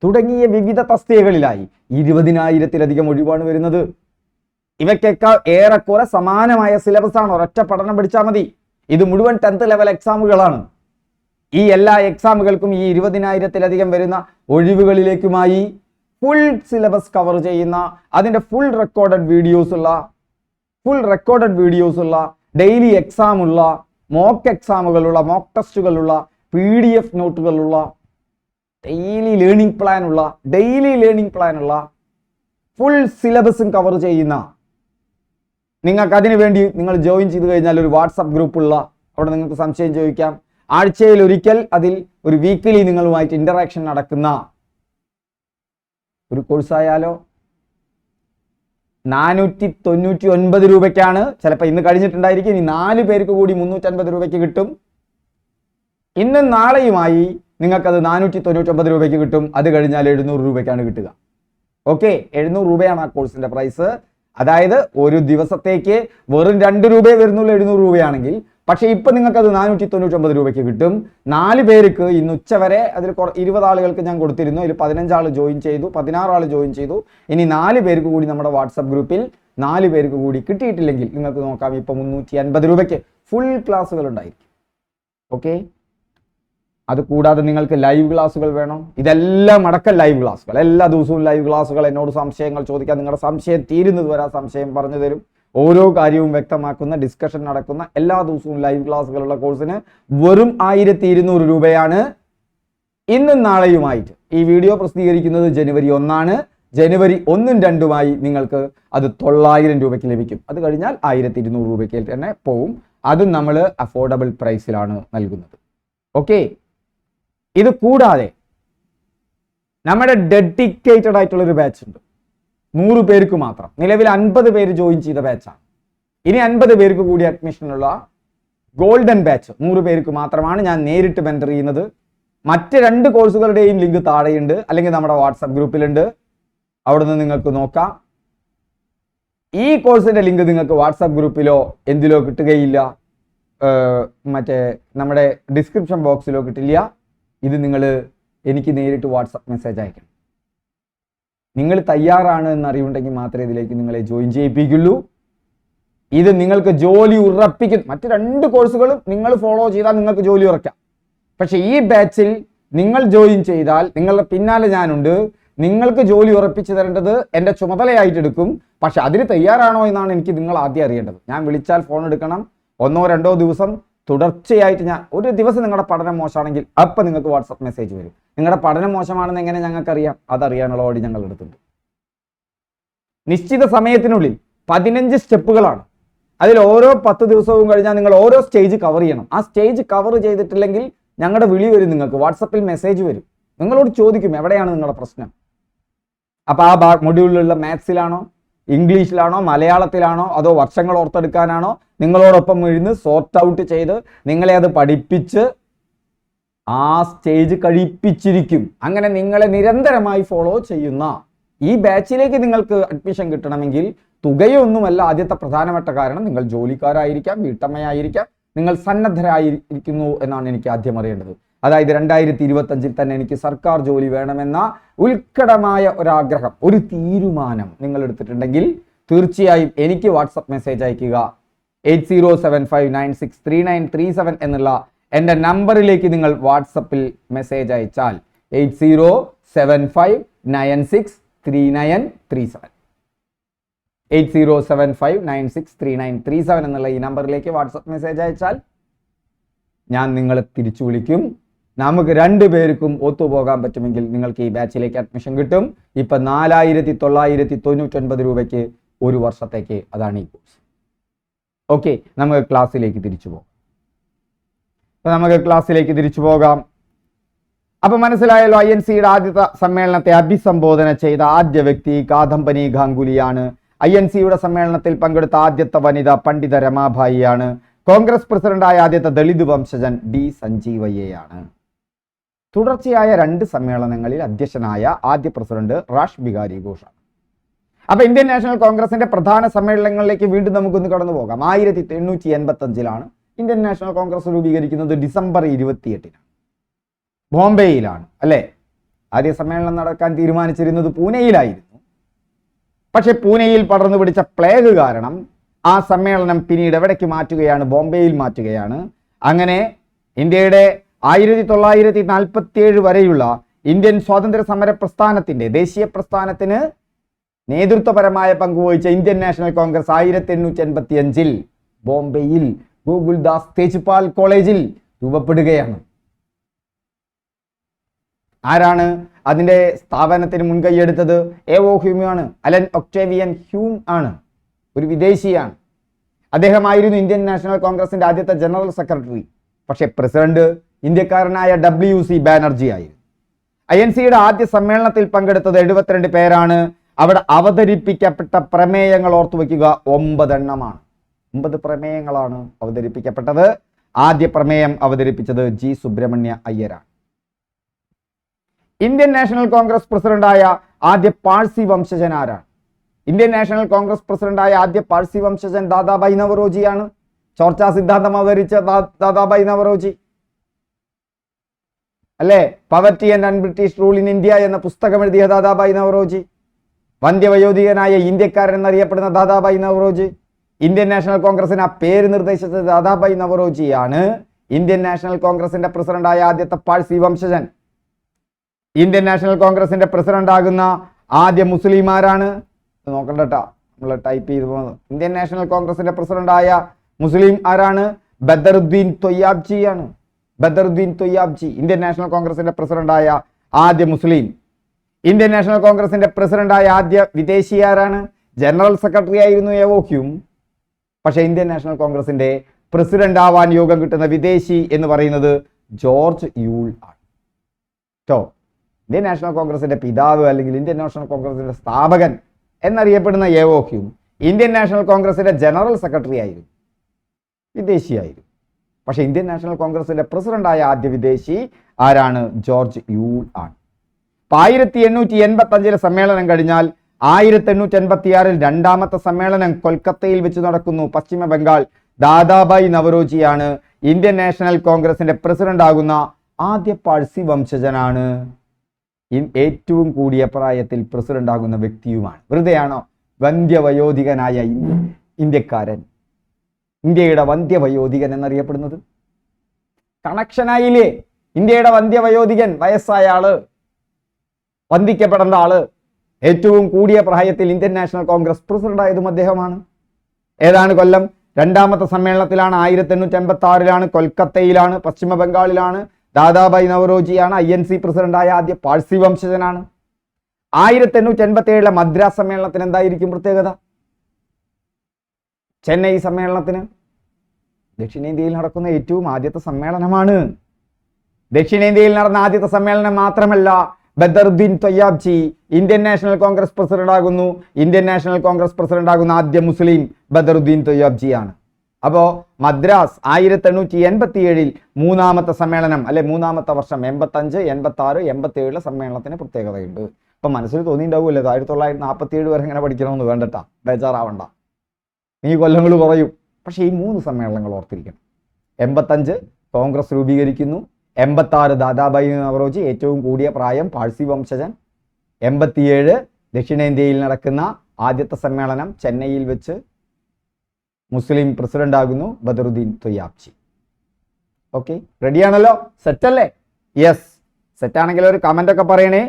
തുടങ്ങിയ വിവിധ തസ്തികകളിലായി 20,000-ലധികം ഒഴിവാണ് വരുന്നത്. ഇവയ്ക്കൊക്കെ ഏറെക്കുറെ സമാനമായ സിലബസ് ആണ്. ഒരൊറ്റ പഠനം പഠിച്ചാൽ മതി. ഇത് മുഴുവൻ 10th ലെവൽ എക്സാമുകളാണ്. ഈ എല്ലാ എക്സാമുകൾക്കും ഈ 20,000-ലധികം വരുന്ന ഒഴിവുകളിലേക്കുമായി ഫുൾ സിലബസ് കവർ ചെയ്യുന്ന, അതിന്റെ ഫുൾ റെക്കോർഡഡ് വീഡിയോസ് ഉള്ള ഡെയിലി എക്സാം ഉള്ള, മോക്ക് എക്സാമുകളുള്ള, മോക്ക് ടെസ്റ്റുകളുള്ള, PDF നോട്ടുകളുള്ള, ഡെയിലി ലേണിംഗ് പ്ലാൻ ഉള്ള ഫുൾ സിലബസും കവർ ചെയ്യുന്ന, നിങ്ങൾക്ക് അതിനു വേണ്ടി നിങ്ങൾ ജോയിൻ ചെയ്ത് കഴിഞ്ഞാൽ ഒരു വാട്സപ്പ് ഗ്രൂപ്പുള്ള, അവിടെ നിങ്ങൾക്ക് സംശയം ചോദിക്കാം. ആഴ്ചയിൽ ഒരിക്കൽ അതിൽ ഒരു വീക്കിലി നിങ്ങളുമായിട്ട് ഇന്ററാക്ഷൻ നടക്കുന്ന ഒരു കോഴ്സായാലോ. 499 രൂപയ്ക്കാണ്. ചിലപ്പോൾ ഇന്ന് കഴിഞ്ഞിട്ടുണ്ടായിരിക്കും. ഇനി 4 പേർക്ക് കൂടി 350 രൂപയ്ക്ക് കിട്ടും. ഇന്നും നാളെയുമായി നിങ്ങൾക്കത് 499 രൂപയ്ക്ക് കിട്ടും. അത് കഴിഞ്ഞാൽ 700 രൂപയ്ക്കാണ് കിട്ടുക. ഓക്കെ, 700 രൂപയാണ് ആ കോഴ്സിന്റെ പ്രൈസ്. അതായത് ഒരു ദിവസത്തേക്ക് വെറും 2 രൂപയെ വരുന്നുള്ളൂ 700 രൂപയാണെങ്കിൽ. പക്ഷെ ഇപ്പൊ നിങ്ങൾക്ക് അത് 499 രൂപയ്ക്ക് കിട്ടും. 4 പേർക്ക് ഇന്ന് ഉച്ചവരെ, അതിൽ 20 ആളുകൾക്ക് ഞാൻ കൊടുത്തിരുന്നു. ഇതിൽ 15 ആൾ ജോയിൻ ചെയ്തു, 16 ആൾ ജോയിൻ ചെയ്തു. ഇനി 4 പേർക്ക് കൂടി നമ്മുടെ വാട്സപ്പ് ഗ്രൂപ്പിൽ 4 പേർക്ക് കൂടി കിട്ടിയിട്ടില്ലെങ്കിൽ നിങ്ങൾക്ക് നോക്കാം, ഇപ്പൊ 350 രൂപയ്ക്ക് ഫുൾ ക്ലാസ്സുകൾ ഉണ്ടായിരിക്കും. ഓക്കെ, അത് കൂടാതെ നിങ്ങൾക്ക് ലൈവ് ക്ലാസ്സുകൾ വേണം. ഇതെല്ലാം അടക്കം ലൈവ് ക്ലാസ്സുകൾ, എല്ലാ ദിവസവും ലൈവ് ക്ലാസ്സുകൾ. എന്നോട് സംശയങ്ങൾ ചോദിക്കാൻ, നിങ്ങളുടെ സംശയം തീരുന്നത് വരെ ആ സംശയം പറഞ്ഞു തരും. ഓരോ കാര്യവും വ്യക്തമാക്കുന്ന, ഡിസ്കഷൻ നടക്കുന്ന എല്ലാ ദിവസവും ലൈവ് ക്ലാസ്സുകളുള്ള കോഴ്സിന് വെറും 1200 രൂപയാണ്. ഇന്നും നാളെയുമായിട്ട് ഈ വീഡിയോ പ്രസിദ്ധീകരിക്കുന്നത് ജനുവരി 1 ജനുവരി 1, 2 നിങ്ങൾക്ക് അത് 900 രൂപയ്ക്ക് ലഭിക്കും. അത് കഴിഞ്ഞാൽ 1200 രൂപയ്ക്ക് തന്നെ പോവും. അതും നമ്മൾ അഫോർഡബിൾ പ്രൈസിലാണ് നൽകുന്നത്. ഓക്കെ, ഇത് കൂടാതെ നമ്മുടെ ഡെഡിക്കേറ്റഡ് ആയിട്ടുള്ള ഒരു ബാച്ച് ഉണ്ട്, 100 പേർക്ക് മാത്രം. നിലവിൽ 50 പേര് ജോയിൻ ചെയ്ത ബാച്ചാണ്. ഇനി 50 പേർക്ക് കൂടി അഡ്മിഷനുള്ള ഗോൾഡൻ ബാച്ച് 100 പേർക്ക് മാത്രമാണ് ഞാൻ നേരിട്ട് മെന്റർ ചെയ്യുന്നത്. മറ്റ് 2 കോഴ്സുകളുടെയും ലിങ്ക് താഴെയുണ്ട്, അല്ലെങ്കിൽ നമ്മുടെ വാട്സപ്പ് ഗ്രൂപ്പിലുണ്ട്, അവിടെ നിന്ന് നിങ്ങൾക്ക് നോക്കാം. ഈ കോഴ്സിന്റെ ലിങ്ക് നിങ്ങൾക്ക് വാട്സപ്പ് ഗ്രൂപ്പിലോ എന്തിലോ കിട്ടുകയില്ല, മറ്റേ നമ്മുടെ ഡിസ്ക്രിപ്ഷൻ ബോക്സിലോ കിട്ടില്ല. ഇത് നിങ്ങൾ എനിക്ക് നേരിട്ട് വാട്സപ്പ് മെസ്സേജ് അയക്കണം. നിങ്ങൾ തയ്യാറാണ് എന്ന് അറിവുണ്ടെങ്കിൽ മാത്രമേ ഇതിലേക്ക് നിങ്ങളെ ജോയിൻ ചെയ്യിപ്പിക്കുള്ളൂ. ഇത് നിങ്ങൾക്ക് ജോലി ഉറപ്പിക്കും. മറ്റ് 2 കോഴ്സുകളും നിങ്ങൾ ഫോളോ ചെയ്താൽ നിങ്ങൾക്ക് ജോലി ഉറക്കാം. പക്ഷെ ഈ ബാച്ചിൽ നിങ്ങൾ ജോയിൻ ചെയ്താൽ നിങ്ങളുടെ പിന്നാലെ ഞാനുണ്ട്. നിങ്ങൾക്ക് ജോലി ഉറപ്പിച്ചു തരേണ്ടത് എൻ്റെ ചുമതലയായിട്ട് എടുക്കും. പക്ഷെ അതിന് തയ്യാറാണോ എന്നാണ് എനിക്ക് നിങ്ങൾ ആദ്യം അറിയേണ്ടത്. ഞാൻ വിളിച്ചാൽ ഫോൺ എടുക്കണം. 1-2 ദിവസം തുടർച്ചയായിട്ട് ഒരു ദിവസം നിങ്ങളുടെ പഠനം മോശമാണെങ്കിൽ അപ്പം നിങ്ങൾക്ക് വാട്സപ്പ് മെസ്സേജ് വരും. നിങ്ങളുടെ പഠനം മോശമാണെന്ന് എങ്ങനെ ഞങ്ങൾക്കറിയാം? അതറിയാനുള്ള ഓടി ഞങ്ങൾ എടുത്തിട്ടുണ്ട്. നിശ്ചിത സമയത്തിനുള്ളിൽ 15 സ്റ്റെപ്പുകളാണ്. അതിൽ ഓരോ 10 ദിവസവും കഴിഞ്ഞാൽ നിങ്ങൾ ഓരോ സ്റ്റേജ് കവർ ചെയ്യണം. ആ സ്റ്റേജ് കവർ ചെയ്തിട്ടില്ലെങ്കിൽ ഞങ്ങളുടെ വിളി വരും, നിങ്ങൾക്ക് വാട്സപ്പിൽ മെസ്സേജ് വരും. നിങ്ങളോട് ചോദിക്കും എവിടെയാണ് നിങ്ങളുടെ പ്രശ്നം. അപ്പോൾ ആ മൊഡ്യൂളിലുള്ള മാത്സിലാണോ, ഇംഗ്ലീഷിലാണോ, മലയാളത്തിലാണോ, അതോ വർഷങ്ങൾ ഓർത്തെടുക്കാനാണോ, നിങ്ങളോടൊപ്പം ഇരുന്ന് സോർട്ട് ഔട്ട് ചെയ്ത് നിങ്ങളെ അത് പഠിപ്പിച്ച് ആ സ്റ്റേജ് കഴിപ്പിച്ചിരിക്കും. അങ്ങനെ നിങ്ങളെ നിരന്തരമായി ഫോളോ ചെയ്യുന്ന ഈ ബാച്ചിലേക്ക് നിങ്ങൾക്ക് അഡ്മിഷൻ കിട്ടണമെങ്കിൽ തുകയൊന്നുമല്ല ആദ്യത്തെ പ്രധാനപ്പെട്ട കാരണം. നിങ്ങൾ ജോലിക്കാരായിരിക്കാം, വീട്ടമ്മയായിരിക്കാം, നിങ്ങൾ സന്നദ്ധരായിരിക്കുന്നു എന്നാണ് എനിക്ക് ആദ്യം അറിയേണ്ടത്. അതായത് 2025 തന്നെ എനിക്ക് സർക്കാർ ജോലി വേണമെന്ന ഉത്കടമായ ഒരാഗ്രഹം, ഒരു തീരുമാനം നിങ്ങൾ എടുത്തിട്ടുണ്ടെങ്കിൽ തീർച്ചയായും എനിക്ക് വാട്സപ്പ് മെസ്സേജ് അയക്കുക. 8075963937 എന്നുള്ള എൻ്റെ നമ്പറിലേക്ക് നിങ്ങൾ വാട്സപ്പിൽ മെസ്സേജ് അയച്ചാൽ 8075963937 8075963937 എന്നുള്ള ഈ നമ്പറിലേക്ക് വാട്സപ്പ് മെസ്സേജ് അയച്ചാൽ ഞാൻ നിങ്ങളെ തിരിച്ചു വിളിക്കും. നമുക്ക് 2 പേർക്കും ഒത്തുപോകാൻ പറ്റുമെങ്കിൽ നിങ്ങൾക്ക് ഈ ബാച്ചിലേക്ക് അഡ്മിഷൻ കിട്ടും. ഇപ്പൊ 4999 രൂപയ്ക്ക് 1 വർഷത്തേക്ക്. അതാണ് ഈ കോഴ്സ്. ഓക്കെ, നമുക്ക് ക്ലാസ്സിലേക്ക് തിരിച്ചു പോകാം. അപ്പൊ മനസ്സിലായല്ലോ, INC-യുടെ ആദ്യത്തെ സമ്മേളനത്തെ അഭിസംബോധന ചെയ്ത ആദ്യ വ്യക്തി കാദംബനി ഗാംഗുലിയാണ്. INC-യുടെ സമ്മേളനത്തിൽ പങ്കെടുത്ത ആദ്യത്തെ വനിത പണ്ഡിത രമാഭായിയാണ്. കോൺഗ്രസ് പ്രസിഡന്റായ ആദ്യത്തെ ദളിത് വംശജൻ D സഞ്ജീവയ്യയാണ്. തുടർച്ചയായ 2 സമ്മേളനങ്ങളിൽ അധ്യക്ഷനായ ആദ്യ പ്രസിഡന്റ് റാഷ് ബിഹാരി ഘോഷാണ്. അപ്പൊ ഇന്ത്യൻ നാഷണൽ കോൺഗ്രസിന്റെ പ്രധാന സമ്മേളനങ്ങളിലേക്ക് വീണ്ടും നമുക്കൊന്ന് കടന്നു പോകാം. 1885 ഇന്ത്യൻ നാഷണൽ കോൺഗ്രസ് രൂപീകരിക്കുന്നത് ഡിസംബർ 28 ബോംബെയിലാണ്, അല്ലെ? ആദ്യ സമ്മേളനം നടക്കാൻ തീരുമാനിച്ചിരുന്നത് പൂനെയിലായിരുന്നു. പക്ഷെ പൂനെയിൽ പടർന്നു പിടിച്ച പ്ലേഗ് കാരണം ആ സമ്മേളനം പിന്നീട് എവിടേക്ക് മാറ്റുകയാണ്? ബോംബെയിൽ മാറ്റുകയാണ്. അങ്ങനെ ഇന്ത്യയുടെ 1947 വരെയുള്ള ഇന്ത്യൻ സ്വാതന്ത്ര്യ സമര പ്രസ്ഥാനത്തിന്റെ, ദേശീയ പ്രസ്ഥാനത്തിന് നേതൃത്വപരമായ പങ്കുവഹിച്ച ഇന്ത്യൻ നാഷണൽ കോൺഗ്രസ് 1885 ബോംബെയിൽ ഗോകുൽദാസ് തേജ്പാൽ കോളേജിൽ രൂപപ്പെടുകയാണ്. ആരാണ് അതിന്റെ സ്ഥാപനത്തിന് മുൻകൈയെടുത്തത്? എവോ ഹ്യൂമാണ്. അലൻ ഒക്ടേവിയൻ ഹ്യൂം ആണ്, ഒരു വിദേശിയാണ്. അദ്ദേഹമായിരുന്നു ഇന്ത്യൻ നാഷണൽ കോൺഗ്രസിന്റെ ആദ്യത്തെ ജനറൽ സെക്രട്ടറി. പക്ഷെ പ്രസിഡന്റ് ഇന്ത്യക്കാരനായ WC ബാനർജി ആയിരുന്നു. INC-യുടെ ആദ്യ സമ്മേളനത്തിൽ പങ്കെടുത്തത് 72 പേരാണ്. അവിടെ അവതരിപ്പിക്കപ്പെട്ട പ്രമേയങ്ങൾ ഓർത്തുവെക്കുക, 9 എണ്ണമാണ്. 9 പ്രമേയങ്ങളാണ് അവതരിപ്പിക്കപ്പെട്ടത്. ആദ്യ പ്രമേയം അവതരിപ്പിച്ചത് G സുബ്രഹ്മണ്യ അയ്യരാണ്. ഇന്ത്യൻ നാഷണൽ കോൺഗ്രസ് പ്രസിഡന്റായ ആദ്യ പാഴ്സി വംശജൻ ആരാണ്? ഇന്ത്യൻ നാഷണൽ കോൺഗ്രസ് പ്രസിഡന്റായ ആദ്യ പാഴ്സി വംശജൻ ദാദാഭായ് നവറോജിയാണ്. ചോർച്ചാ സിദ്ധാന്തം അവതരിച്ച ദാദാഭായ് നവറോജി, അല്ലേ? Poverty and un-British rule in India എന്ന പുസ്തകം എഴുതിയ ദാദാഭായ് നവറോജി, വന്ധ്യവയോധികനായ ഇന്ത്യക്കാരൻ എന്നറിയപ്പെടുന്ന ദാദാഭായ് നവറോജി. ഇന്ത്യൻ നാഷണൽ കോൺഗ്രസിന് ആ പേര് നിർദ്ദേശിച്ചത് ദാദാഭായ് നവറോജിയാണ്. ഇന്ത്യൻ നാഷണൽ കോൺഗ്രസിന്റെ പ്രസിഡന്റായ ആദ്യത്തെ പാഴ്സി വംശജൻ. ഇന്ത്യൻ നാഷണൽ കോൺഗ്രസിന്റെ പ്രസിഡന്റ് ആകുന്ന ആദ്യ മുസ്ലിം ആരാണ്? നോക്കണ്ടട്ടാ, നമ്മൾ ടൈപ്പ് ചെയ്ത് പോകുന്നത്. ഇന്ത്യൻ നാഷണൽ കോൺഗ്രസിന്റെ പ്രസിഡന്റായ മുസ്ലിം ആരാണ്? ബദറുദ്ദീൻ തൊയ്യാബ്ജി ആണ്. ബദറുദ്ദീൻ തൊയ്യാബ്ജി ഇന്ത്യൻ നാഷണൽ കോൺഗ്രസിന്റെ പ്രസിഡന്റായ ആദ്യ മുസ്ലിം. ഇന്ത്യൻ നാഷണൽ കോൺഗ്രസിന്റെ പ്രസിഡന്റായ ആദ്യ വിദേശി ആരാണ്? ജനറൽ സെക്രട്ടറി ആയിരുന്നു എവോ ഹ്യൂം. പക്ഷേ ഇന്ത്യൻ നാഷണൽ കോൺഗ്രസിന്റെ പ്രസിഡന്റ് ആവാൻ യോഗം കിട്ടുന്ന വിദേശി എന്ന് പറയുന്നത് ജോർജ് യൂൾ ആണ്. ഇന്ത്യൻ നാഷണൽ കോൺഗ്രസിന്റെ പിതാവ് അല്ലെങ്കിൽ ഇന്ത്യൻ നാഷണൽ കോൺഗ്രസിന്റെ സ്ഥാപകൻ എന്നറിയപ്പെടുന്ന എ.ഒ. ഹ്യൂം ഇന്ത്യൻ നാഷണൽ കോൺഗ്രസിന്റെ ജനറൽ സെക്രട്ടറി ആയിരുന്നു, വിദേശിയായിരുന്നു. പക്ഷെ ഇന്ത്യൻ നാഷണൽ കോൺഗ്രസിന്റെ പ്രസിഡന്റായ ആദ്യ വിദേശി ആരാണ്? ജോർജ് യൂൾ ആണ്. 1885 സമ്മേളനം കഴിഞ്ഞാൽ 1886 രണ്ടാമത്തെ സമ്മേളനം കൊൽക്കത്തയിൽ വെച്ച് നടക്കുന്നു. പശ്ചിമ ബംഗാൾ. ദാദാബായി നവറോജിയാണ് ഇന്ത്യൻ നാഷണൽ കോൺഗ്രസിന്റെ പ്രസിഡന്റ് ആകുന്ന ആദ്യ പാഴ്സി വംശജനാണ്. ഏറ്റവും കൂടിയ പ്രായത്തിൽ പ്രസിഡന്റ് ആകുന്ന വ്യക്തിയുമാണ്. വെറുതെയാണോ? വന്ധ്യവയോധികനായ ഇന്ത്യക്കാരൻ, ഇന്ത്യയുടെ വന്ധ്യവയോധികൻ എന്നറിയപ്പെടുന്നത്. കണക്ഷനായില്ലേ? ഇന്ത്യയുടെ വന്ധ്യവയോധികൻ, വയസ്സായ ആള്, വന്ദിക്കപ്പെടേണ്ട ആള്, ഏറ്റവും കൂടിയ പ്രായത്തിൽ ഇന്ത്യൻ നാഷണൽ കോൺഗ്രസ് പ്രസിഡന്റ് ആയതും അദ്ദേഹമാണ്. ഏതാണ് കൊല്ലം? രണ്ടാമത്തെ സമ്മേളനത്തിലാണ്. 1886 കൊൽക്കത്തയിലാണ്, പശ്ചിമ ബംഗാളിലാണ്. ദാദാബായി നവറോജിയാണ് INC പ്രസിഡന്റായ ആദ്യ പാഴ്സി വംശജനാണ്. 1887 മദ്രാസ് സമ്മേളനത്തിന് എന്തായിരിക്കും പ്രത്യേകത? ചെന്നൈ സമ്മേളനത്തിന് ദക്ഷിണേന്ത്യയിൽ നടക്കുന്ന ഏറ്റവും ആദ്യത്തെ സമ്മേളനമാണ്. ദക്ഷിണേന്ത്യയിൽ നടന്ന ആദ്യത്തെ സമ്മേളനം മാത്രമല്ല, Badruddin Tyabji Indian National Congress president ആകുന്നു. ഇന്ത്യൻ നാഷണൽ കോൺഗ്രസ് പ്രസിഡന്റ് ആകുന്ന ആദ്യ മുസ്ലിം ബദറുദ്ദീൻ തൊയ്യാബ്ജിയാണ്. അപ്പോ മദ്രാസ് 1887 മൂന്നാമത്തെ സമ്മേളനം, അല്ലെ മൂന്നാമത്തെ വർഷം, 85, 86, 87 സമ്മേളനത്തിന് പ്രത്യേകതയുണ്ട്. ഇപ്പൊ മനസ്സിൽ തോന്നിയിട്ടുണ്ടാവുമല്ലോ 1947 വരെ ഇങ്ങനെ പഠിക്കണമെന്ന്. വേണ്ടട്ടാ, ബേജാറാവണ്ട, ഈ കൊല്ലങ്ങൾ കുറയും. പക്ഷെ ഈ 3 സമ്മേളനങ്ങൾ ഓർത്തിരിക്കണം. 85 കോൺഗ്രസ് രൂപീകരിക്കുന്നു. 86 ദാദാബായി നവറോജി, ഏറ്റവും കൂടിയ പ്രായം, പാഴ്സി വംശജൻ. 87 ദക്ഷിണേന്ത്യയിൽ നടക്കുന്ന ആദ്യത്തെ സമ്മേളനം, ചെന്നൈയിൽ വെച്ച് മുസ്ലിം പ്രസിഡന്റ് ആകുന്നു ബദറുദ്ദീൻ തൊയ്യാബ്ജി. ഓക്കെ, റെഡിയാണല്ലോ? സെറ്റല്ലേ? യെസ്, സെറ്റാണെങ്കിൽ ഒരു കമന്റ് ഒക്കെ പറയണേ.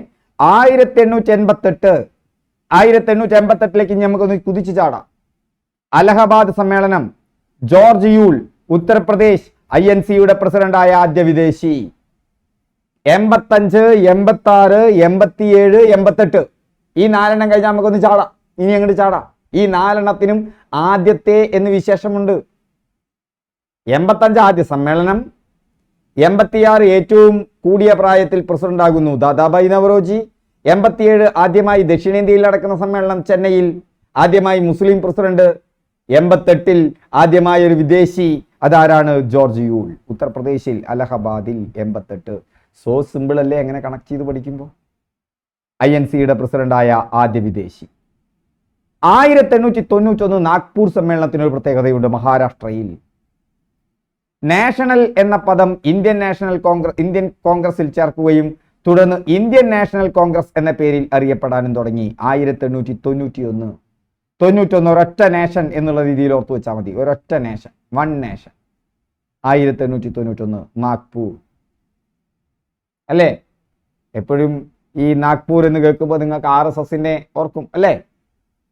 1888 നമുക്കൊന്ന് കുതിച്ചു ചാടാം. അലഹബാദ് സമ്മേളനം. ജോർജ് യൂൾ, ഉത്തർപ്രദേശ് INCയുടെ പ്രസിഡന്റായ ആദ്യ വിദേശി. 85, 86, 87, 88 ഈ 4 കഴിഞ്ഞാൽ നമുക്കൊന്ന് ചാടാം. ഇനി അങ്ങോട്ട് ചാടാം. ഈ 4 ആദ്യത്തെ എന്ന് വിശേഷമുണ്ട്. 85 ആദ്യ സമ്മേളനം. 86 ഏറ്റവും കൂടിയ പ്രായത്തിൽ പ്രസിഡന്റ് ആകുന്നു ദാദാബായി നവറോജി. 87 ആദ്യമായി ദക്ഷിണേന്ത്യയിൽ നടക്കുന്ന സമ്മേളനം, ചെന്നൈയിൽ. ആദ്യമായി മുസ്ലിം പ്രസിഡന്റ്. 88 ആദ്യമായ ഒരു വിദേശി. അതാരാണ്? ജോർജ് യൂൾ, ഉത്തർപ്രദേശിൽ അലഹബാദിൽ. 88 സോ സിമ്പിൾ അല്ലേ എങ്ങനെ കണക്ട് ചെയ്ത് പഠിക്കുമ്പോൾ? INCയുടെ പ്രസിഡന്റായ ആദ്യ വിദേശി. 1891 നാഗ്പൂർ സമ്മേളനത്തിനൊരു പ്രത്യേകതയുണ്ട്. മഹാരാഷ്ട്രയിൽ നാഷണൽ എന്ന പദം ഇന്ത്യൻ കോൺഗ്രസിൽ ചേർക്കുകയും തുടർന്ന് ഇന്ത്യൻ നാഷണൽ കോൺഗ്രസ് എന്ന പേരിൽ അറിയപ്പെടാനും തുടങ്ങി. 1891 ഒരൊറ്റ നേഷൻ എന്നുള്ള രീതിയിൽ ഓർത്തു വെച്ചാൽ മതി. ഒരൊറ്റ നേഷൻ, വൺ നേഷൻ. 1891 നാഗ്പൂർ അല്ലേ? എപ്പോഴും ഈ നാഗ്പൂർ എന്ന് കേൾക്കുമ്പോൾ നിങ്ങൾക്ക് RSSനെ ഓർക്കും അല്ലേ?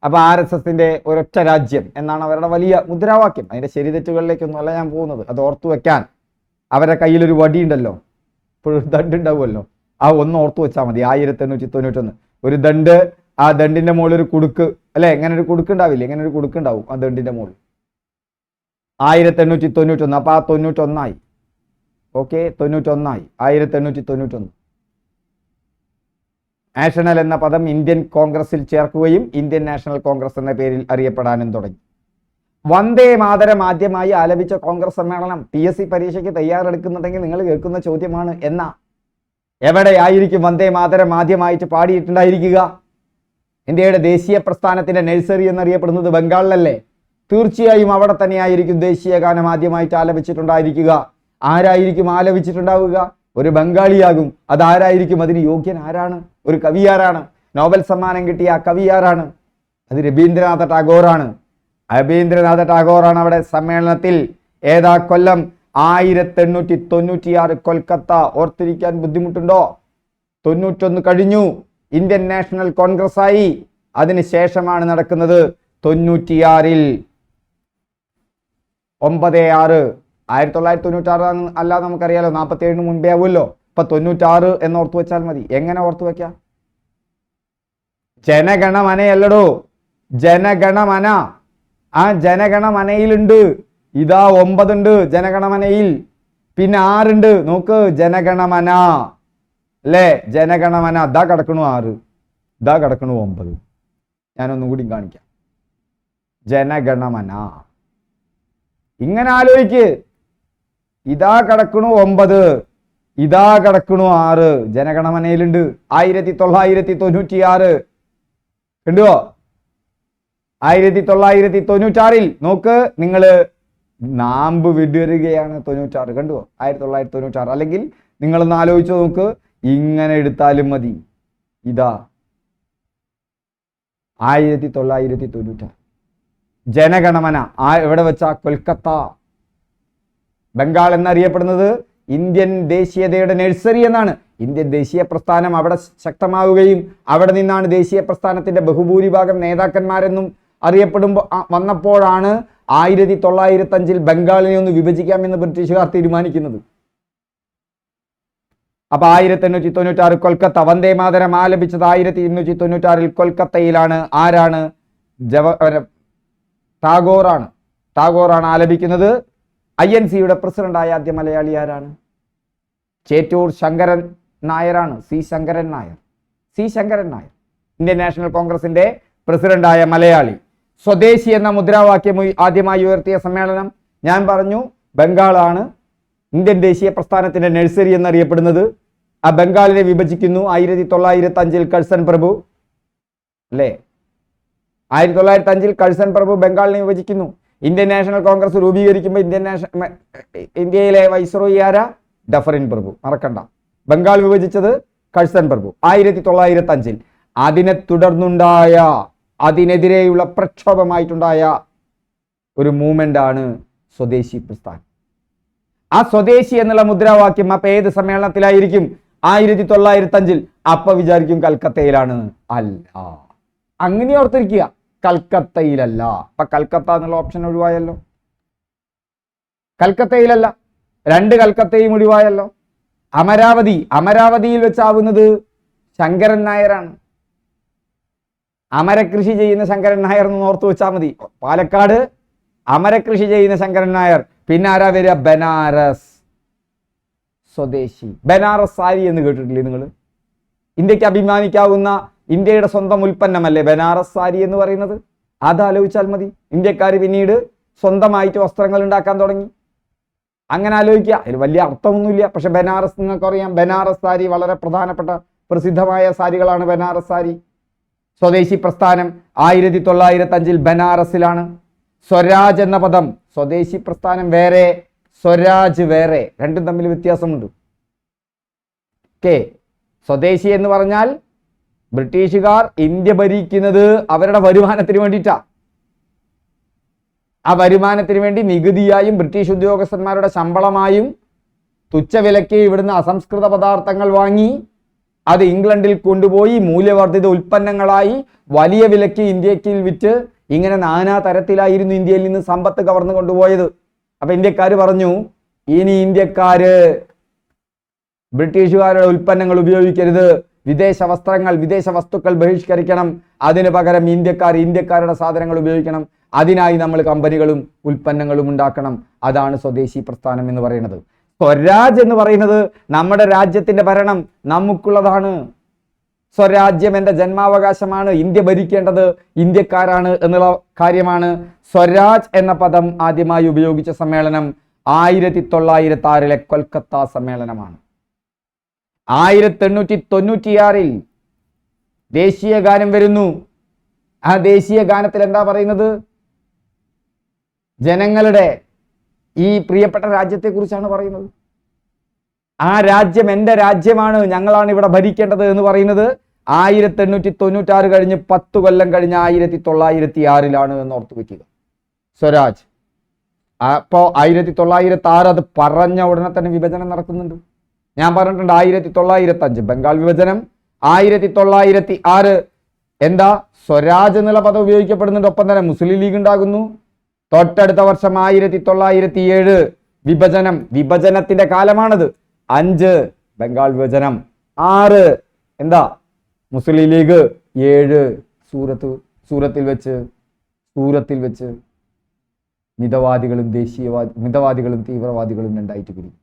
അപ്പൊ RSSന്റെ ഒരൊറ്റ രാജ്യം എന്നാണ് അവരുടെ വലിയ മുദ്രാവാക്യം. അതിന്റെ ശരി തെറ്റുകളിലേക്കൊന്നും അല്ല ഞാൻ പോകുന്നത്. അത് ഓർത്തു വെക്കാൻ അവരുടെ കയ്യിലൊരു വടി ഉണ്ടല്ലോ, ഇപ്പോഴും ദണ്ട് ഉണ്ടാവുമല്ലോ, ആ ഒന്ന് ഓർത്തു വെച്ചാൽ മതി. 1891 ഒരു ദണ്ട്, ആ ദണ്ടിന്റെ മുകളിൽ ഒരു കുടുക്ക് അല്ലെ? എങ്ങനെ ഒരു കുടുക്ക് ഉണ്ടാവില്ലേ? എങ്ങനെ ഒരു കുടുക്ക് ഉണ്ടാവും ആ ദണ്ടിന്റെ മുകളിൽ. 1891 അപ്പൊ ആ 91 ഓക്കെ, 91 1891 നാഷണൽ എന്ന പദം ഇന്ത്യൻ കോൺഗ്രസിൽ ചേർക്കുകയും ഇന്ത്യൻ നാഷണൽ കോൺഗ്രസ് എന്ന പേരിൽ അറിയപ്പെടാനും തുടങ്ങി. വന്ദേ മാതരം ആദ്യമായി ആലപിച്ച കോൺഗ്രസ് സമ്മേളനം. PSC പരീക്ഷയ്ക്ക് തയ്യാറെടുക്കുന്നുണ്ടെങ്കിൽ നിങ്ങൾ കേൾക്കുന്ന ചോദ്യമാണ്. എവിടെയായിരിക്കും വന്ദേ മാതരം ആദ്യമായിട്ട് പാടിയിട്ടുണ്ടായിരിക്കുക? ഇന്ത്യയുടെ ദേശീയ പ്രസ്ഥാനത്തിന്റെ നഴ്സറി എന്നറിയപ്പെടുന്നത് ബംഗാളിലല്ലേ? തീർച്ചയായും അവിടെ തന്നെയായിരിക്കും ദേശീയ ഗാനം ആദ്യമായിട്ട് ആലപിച്ചിട്ടുണ്ടായിരിക്കുക. ആരായിരിക്കും ആലപിച്ചിട്ടുണ്ടാവുക? ഒരു ബംഗാളിയാകും. അതാരായിരിക്കും? അതിന് യോഗ്യൻ ആരാണ്? ഒരു കവി ആരാണ്? നോബൽ സമ്മാനം കിട്ടിയ ആ കവി ആരാണ്? അത് രവീന്ദ്രനാഥ ടാഗോറാണ്. രവീന്ദ്രനാഥ ടാഗോറാണ് അവിടെ സമ്മേളനത്തിൽ. ഏതാ കൊല്ലം? 1896 കൊൽക്കത്ത. ഓർത്തിരിക്കാൻ ബുദ്ധിമുട്ടുണ്ടോ? 91 കഴിഞ്ഞു, ഇന്ത്യൻ നാഷണൽ കോൺഗ്രസ് ആയി. അതിനുശേഷമാണ് നടക്കുന്നത് 96 9/6 1996 അല്ല, നമുക്കറിയാലോ 47 മുൻപേ ആവുമല്ലോ. ഇപ്പൊ 96 എന്ന് ഓർത്തു വെച്ചാൽ മതി. എങ്ങനെ ഓർത്തു വെക്കാം? ജനഗണമനയല്ലടോ, ജനഗണമന. ആ ജനഗണമനയിലുണ്ട്. ഇതാ 9 ഉണ്ട് ജനഗണമനയിൽ. പിന്നെ 6 ഉണ്ട്. നോക്ക്, ജനഗണമന. അല്ലേ? ജനഗണമന ഇതാ കിടക്കണു 6, ഇതാ കിടക്കണു 9. ഞാനൊന്നും കൂടി കാണിക്കാം. ജനഗണമന ഇങ്ങനെ ആലോചിക്ക്. ഇതാ കിടക്കണു 9, ഇതാ കിടക്കണു 6. ജനഗണമനയിലുണ്ട് 1996. കണ്ടുവോ? 1996 നോക്ക് നിങ്ങൾ, നാമ്പ് വിടരുകയാണ് 96. കണ്ടുവോ? 1996. അല്ലെങ്കിൽ നിങ്ങളൊന്ന് ആലോചിച്ച് നോക്ക്, ഇങ്ങനെ എടുത്താലും മതി. ഇതാ 1996 ജനഗണമന. എവിടെ വെച്ചാ? കൊൽക്കത്ത. ബംഗാൾ എന്നറിയപ്പെടുന്നത് ഇന്ത്യൻ ദേശീയതയുടെ നഴ്സറി എന്നാണ്. ഇന്ത്യൻ ദേശീയ പ്രസ്ഥാനം അവിടെ ശക്തമാവുകയും അവിടെ നിന്നാണ് ദേശീയ പ്രസ്ഥാനത്തിന്റെ ബഹുഭൂരിഭാഗം നേതാക്കന്മാരെന്നും അറിയപ്പെടുമ്പോൾ വന്നപ്പോഴാണ് 1905 ബംഗാളിനെ ഒന്ന് വിഭജിക്കാമെന്ന് ബ്രിട്ടീഷുകാർ തീരുമാനിക്കുന്നത്. അപ്പൊ 1896 കൊൽക്കത്ത. വന്ദേ മാതരം ആലപിച്ചത് 1896 കൊൽക്കത്തയിലാണ്. ആരാണ്? ടാഗോറാണ് ആലപിക്കുന്നത്. INC-യുടെ പ്രസിഡന്റായ ആദ്യ മലയാളി ആരാണ്? ചേറ്റൂർ ശങ്കരൻ നായരാണ്. C Sankaran Nair Indian National കോൺഗ്രസിന്റെ പ്രസിഡന്റായ മലയാളി. സ്വദേശി എന്ന മുദ്രാവാക്യം ആദ്യമായി ഉയർത്തിയ സമ്മേളനം ഞാൻ പറഞ്ഞു, ബംഗാളാണ് ഇന്ത്യൻ ദേശീയ പ്രസ്ഥാനത്തിന്റെ നഴ്സറി എന്നറിയപ്പെടുന്നത്. ആ ബംഗാളിനെ വിഭജിക്കുന്നു 1905 കഴ്സൺ പ്രഭു, അല്ലേ? 1905 കഴ്സൺ പ്രഭു ബംഗാളിനെ വിഭജിക്കുന്നു. ഇന്ത്യൻ നാഷണൽ കോൺഗ്രസ് രൂപീകരിക്കുമ്പോൾ ഇന്ത്യയിലെ വൈസ്രോയി ആരാ? ഡഫറിൻ പ്രഭു. മറക്കണ്ട, ബംഗാൾ വിഭജിച്ചത് കഴ്സൺ പ്രഭു 1905. അതിനെ തുടർന്നുണ്ടായ, അതിനെതിരെയുള്ള പ്രക്ഷോഭമായിട്ടുണ്ടായ ഒരു മൂവ്മെന്റ് ആണ് സ്വദേശി പ്രസ്ഥാനം. ആ സ്വദേശി എന്നുള്ള മുദ്രാവാക്യം അപ്പൊ ഏത് സമ്മേളനത്തിലായിരിക്കും? 1905. അപ്പൊ വിചാരിക്കും കൽക്കത്തയിലാണ്. അല്ല, അങ്ങനെ ഓർത്തിരിക്കുക, കൽക്കത്തയിലല്ല. അപ്പൊ കൽക്കത്ത എന്നുള്ള ഓപ്ഷൻ ഒഴിവായല്ലോ. കൽക്കത്തയിലല്ല, 2 കൽക്കത്തയും ഒഴിവായല്ലോ. അമരാവതിയിൽ വെച്ചാവുന്നത് ശങ്കരൻ നായരാണ്. അമരകൃഷി ചെയ്യുന്ന ശങ്കരൻ നായർ എന്ന് ഓർത്തു വെച്ചാൽ മതി. പാലക്കാട് അമരകൃഷി ചെയ്യുന്ന ശങ്കരൻ നായർ. പിന്നെ ആരാ വരിക? ബനാറസ് സ്വദേശി. ബനാറസ് സാരി എന്ന് കേട്ടിട്ടില്ലേ നിങ്ങൾ? ഇന്ത്യക്ക് അഭിമാനിക്കാവുന്ന ഇന്ത്യയുടെ സ്വന്തം ഉൽപ്പന്നമല്ലേ ബനാറസ് സാരി എന്ന് പറയുന്നത്? അതാലോചിച്ചാൽ മതി. ഇന്ത്യക്കാർ പിന്നീട് സ്വന്തമായിട്ട് വസ്ത്രങ്ങൾ ഉണ്ടാക്കാൻ തുടങ്ങി. അങ്ങനെ ആലോചിക്കുക. അതിൽ വലിയ അർത്ഥമൊന്നുമില്ല. പക്ഷെ ബനാറസ് നിങ്ങൾക്കറിയാം, ബനാറസ് സാരി വളരെ പ്രധാനപ്പെട്ട പ്രസിദ്ധമായ സാരികളാണ് ബനാറസ് സാരി. സ്വദേശി പ്രസ്ഥാനം 1905 ബനാറസിലാണ്. സ്വരാജ് എന്ന പദം, സ്വദേശി പ്രസ്ഥാനം വേറെ, സ്വരാജ് വേറെ, രണ്ടും തമ്മിൽ വ്യത്യാസമുണ്ട്. സ്വദേശി എന്ന് പറഞ്ഞാൽ ബ്രിട്ടീഷുകാർ ഇന്ത്യ ഭരിക്കുന്നത് അവരുടെ വരുമാനത്തിന് വേണ്ടിയിട്ടാ. ആ വരുമാനത്തിന് വേണ്ടി നികുതിയായും ബ്രിട്ടീഷ് ഉദ്യോഗസ്ഥന്മാരുടെ ശമ്പളമായും തുച്ഛവിലയ്ക്ക് ഇവിടുന്ന് അസംസ്കൃത പദാർത്ഥങ്ങൾ വാങ്ങി അത് ഇംഗ്ലണ്ടിൽ കൊണ്ടുപോയി മൂല്യവർദ്ധിത ഉൽപ്പന്നങ്ങളായി വലിയ വിലയ്ക്ക് ഇന്ത്യക്ക് വിറ്റ് ഇങ്ങനെ നാനാ തരത്തിലായിരുന്നു ഇന്ത്യയിൽ നിന്ന് സമ്പത്ത് കവർന്നു കൊണ്ടുപോയത്. അപ്പൊ ഇന്ത്യക്കാര് പറഞ്ഞു, ഇനി ഇന്ത്യക്കാര് ബ്രിട്ടീഷുകാരുടെ ഉൽപ്പന്നങ്ങൾ ഉപയോഗിക്കരുത്, വിദേശ വസ്ത്രങ്ങൾ, വിദേശ വസ്തുക്കൾ ബഹിഷ്കരിക്കണം, അതിന് പകരം ഇന്ത്യക്കാരുടെ സാധനങ്ങൾ ഉപയോഗിക്കണം, അതിനായി നമ്മൾ കമ്പനികളും ഉൽപ്പന്നങ്ങളും ഉണ്ടാക്കണം. അതാണ് സ്വദേശി പ്രസ്ഥാനം എന്ന് പറയുന്നത്. സ്വരാജ് എന്ന് പറയുന്നത് നമ്മുടെ രാജ്യത്തിന്റെ ഭരണം നമുക്കുള്ളതാണ്. സ്വരാജ്യം എൻ്റെ ജന്മാവകാശമാണ്, ഇന്ത്യ ഭരിക്കേണ്ടത് ഇന്ത്യക്കാരാണ് എന്നുള്ള കാര്യമാണ്. സ്വരാജ് എന്ന പദം ആദ്യമായി ഉപയോഗിച്ച സമ്മേളനം 1906 കൊൽക്കത്ത സമ്മേളനമാണ്. 1896 ദേശീയ ഗാനം വരുന്നു. ആ ദേശീയ ഗാനത്തിൽ എന്താ പറയുന്നത്? ജനങ്ങളുടെ ഈ പ്രിയപ്പെട്ട രാജ്യത്തെ കുറിച്ചാണ് പറയുന്നത്. ആ രാജ്യം എൻ്റെ രാജ്യമാണ്, ഞങ്ങളാണ് ഇവിടെ ഭരിക്കേണ്ടത് എന്ന് പറയുന്നത് 1896 കഴിഞ്ഞ് 10 കൊല്ലം കഴിഞ്ഞ് 1906 എന്ന് ഓർത്തു വെക്കുക. സ്വരാജ്. അപ്പോ 1906 അത് പറഞ്ഞ ഉടനെ തന്നെ വിഭജനം നടക്കുന്നുണ്ട്. ഞാൻ പറഞ്ഞിട്ടുണ്ട് 1905 ബംഗാൾ വിഭജനം, 1906 എന്താ സ്വരാജ് എന്നുള്ള പദം ഉപയോഗിക്കപ്പെടുന്നുണ്ട്. ഒപ്പം തന്നെ മുസ്ലിം ലീഗ് ഉണ്ടാകുന്നു. തൊട്ടടുത്ത വർഷം 1907 വിഭജനം, വിഭജനത്തിന്റെ കാലമാണത്. 5 ബംഗാൾ വിഭജനം, 6 എന്താ മുസ്ലിം ലീഗ്, 7 സൂറത്തിൽ വെച്ച് മിതവാദികളും തീവ്രവാദികളും രണ്ടായിട്ട് പിരിയും.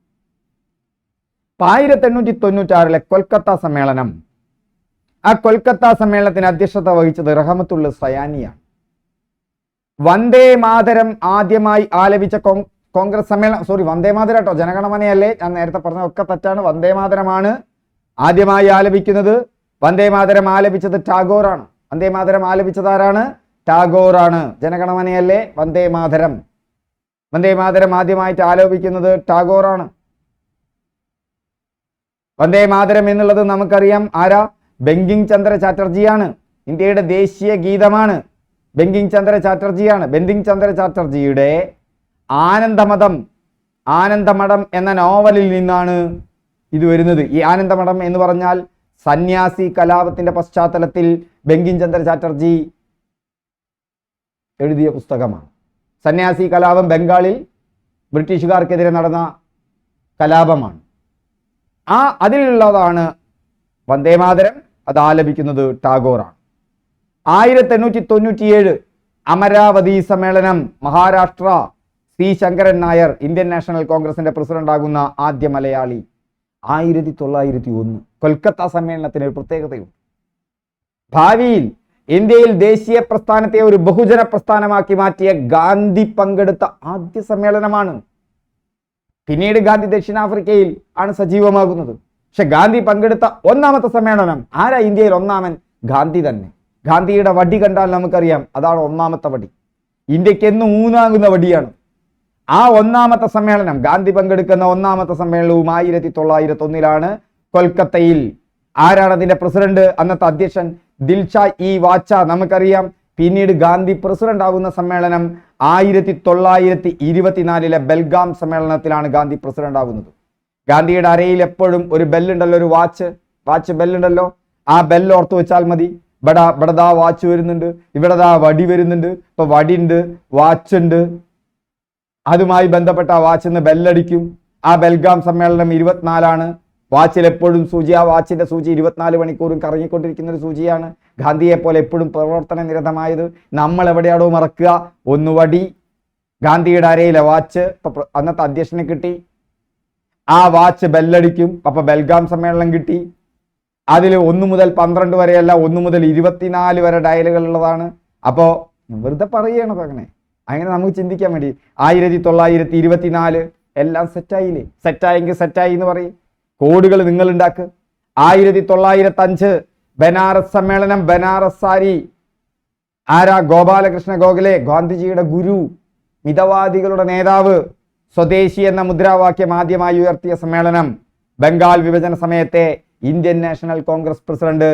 1896 കൊൽക്കത്ത സമ്മേളനം, ആ കൊൽക്കത്ത സമ്മേളനത്തിന് അധ്യക്ഷത വഹിച്ചത് റഹ്മത്തുള്ള സയാനിയാണ്. വന്ദേ മാതരം ആദ്യമായി ആലപിച്ച കോൺഗ്രസ് സമ്മേളനം, വന്ദേ മാതരം കേട്ടോ, ജനഗണമനയല്ലേ, ഞാൻ നേരത്തെ പറഞ്ഞ ഒക്കെ തെറ്റാണ്. വന്ദേ മാതരമാണ് ആദ്യമായി ആലപിക്കുന്നത്. വന്ദേ മാതരം ആലപിച്ചത് ടാഗോറാണ്. വന്ദേ മാതരം ആലപിച്ചതാരാണ്? ടാഗോറാണ്. ജനഗണമനയല്ലേ വന്ദേ മാതരം. വന്ദേ മാതരം ആദ്യമായിട്ട് ആലപിക്കുന്നത് ടാഗോറാണ്. വന്ദേ മാതരം എന്നുള്ളത് നമുക്കറിയാം ആരാ? ബങ്കിങ് ചന്ദ്ര ചാറ്റർജിയാണ്. ഇന്ത്യയുടെ ദേശീയ ഗീതമാണ്. ബങ്കിങ് ചന്ദ്ര ചാറ്റർജിയാണ്. ബങ്കിങ് ചന്ദ്ര ചാറ്റർജിയുടെ ആനന്ദമഠം എന്ന നോവലിൽ നിന്നാണ് ഇത് വരുന്നത്. ഈ ആനന്ദമഠം എന്ന് പറഞ്ഞാൽ സന്യാസി കലാപത്തിന്റെ പശ്ചാത്തലത്തിൽ ബങ്കിങ് ചന്ദ്ര ചാറ്റർജി എഴുതിയ പുസ്തകമാണ്. സന്യാസി കലാപം ബംഗാളിൽ ബ്രിട്ടീഷുകാർക്കെതിരെ നടന്ന കലാപമാണ്. അതിലുള്ളതാണ് വന്ദേമാതരം. അത് ആലപിക്കുന്നത് ടാഗോറാണ്. 1897 അമരാവതി സമ്മേളനം. Maharashtra. C Sankaran Nair Indian National കോൺഗ്രസിന്റെ പ്രസിഡന്റ് ആകുന്ന ആദ്യ മലയാളി. 1901 കൊൽക്കത്ത സമ്മേളനത്തിന് ഒരു പ്രത്യേകതയുണ്ട്. ഭാവിയിൽ ഇന്ത്യയിൽ ദേശീയ പ്രസ്ഥാനത്തെ ഒരു ബഹുജന പ്രസ്ഥാനമാക്കി മാറ്റിയ ഗാന്ധി പങ്കെടുത്ത ആദ്യ സമ്മേളനമാണ്. പിന്നീട് ഗാന്ധി ദക്ഷിണാഫ്രിക്കയിൽ ആണ് സജീവമാകുന്നത്. പക്ഷെ ഗാന്ധി പങ്കെടുത്ത ഒന്നാമത്തെ സമ്മേളനം ആരാ? ഇന്ത്യയിൽ ഒന്നാമൻ ഗാന്ധി തന്നെ. ഗാന്ധിയുടെ വടി കണ്ടാൽ നമുക്കറിയാം, അതാണ് ഒന്നാമത്തെ വടി. ഇന്ത്യക്ക് എന്ന് ഊന്നാകുന്ന വടിയാണ്. ആ ഒന്നാമത്തെ സമ്മേളനം, ഗാന്ധി പങ്കെടുക്കുന്ന ഒന്നാമത്തെ സമ്മേളനവും 1901 കൊൽക്കത്തയിൽ. ആരാണ് അതിന്റെ പ്രസിഡന്റ്? അന്നത്തെ അധ്യക്ഷൻ ദിൽഷാ ഇ വാച്ച. നമുക്കറിയാം പിന്നീട് ഗാന്ധി പ്രസിഡന്റ് ആകുന്ന സമ്മേളനം 1924 ബെൽഗാം സമ്മേളനത്തിലാണ് ഗാന്ധി പ്രസിഡന്റ് ആകുന്നത്. ഗാന്ധിയുടെ അരയിൽ എപ്പോഴും ഒരു ബെല്ലുണ്ടല്ലോ, ഒരു വാച്ച് ബെല്ലുണ്ടല്ലോ. ആ ബെല്ല് ഓർത്ത് വെച്ചാൽ മതി. ഇവിടെ ദാ വാച്ച് വരുന്നുണ്ട്, ഇവിടെ ദാ വടി വരുന്നുണ്ട്. ഇപ്പൊ വടിയുണ്ട്, വാച്ചുണ്ട്. അതുമായി ബന്ധപ്പെട്ട ആ വാച്ചിന്ന് ബെല്ലടിക്കും. ആ ബെൽഗാം സമ്മേളനം 24 വാച്ചിൽ എപ്പോഴും സൂചി, ആ വാച്ചിന്റെ സൂചി 24 മണിക്കൂറും കറങ്ങിക്കൊണ്ടിരിക്കുന്ന ഒരു സൂചിയാണ്. ഗാന്ധിയെ പോലെ എപ്പോഴും പ്രവർത്തന നിരതമായത്. നമ്മൾ എവിടെയാണോ മറക്കുക? ഒന്ന് വടി, ഗാന്ധിയുടെ അരയിലെ വാച്ച്. ഇപ്പൊ അന്നത്തെ അധ്യക്ഷനെ കിട്ടി. ആ വാച്ച് ബെല്ലടിക്കും. അപ്പൊ ബെൽഗാം സമ്മേളനം കിട്ടി. അതിൽ 1 മുതൽ 12 വരെയല്ല, 1 മുതൽ 24 വരെ ഡയലുകൾ ഉള്ളതാണ്. അപ്പോ വെറുതെ പറയണത് അങ്ങനെ നമുക്ക് ചിന്തിക്കാൻ വേണ്ടി. 1924 എല്ലാം സെറ്റായില്ലേ? സെറ്റായെങ്കിൽ സെറ്റായി എന്ന് പറയും. കോഡുകൾ നിങ്ങൾ ഉണ്ടാക്ക്. 1905 ബനാറസ് സമ്മേളനം. ബനാറസ് സാരി. ആരാ? ഗോപാലകൃഷ്ണ ഗോഖലെ, ഗാന്ധിജിയുടെ ഗുരു, മിതവാദികളുടെ നേതാവ്. സ്വദേശി എന്ന മുദ്രാവാക്യം ആദ്യമായി ഉയർത്തിയ സമ്മേളനം. ബംഗാൾ വിഭജന സമയത്തെ ഇന്ത്യൻ നാഷണൽ കോൺഗ്രസ് പ്രസിഡന്റ്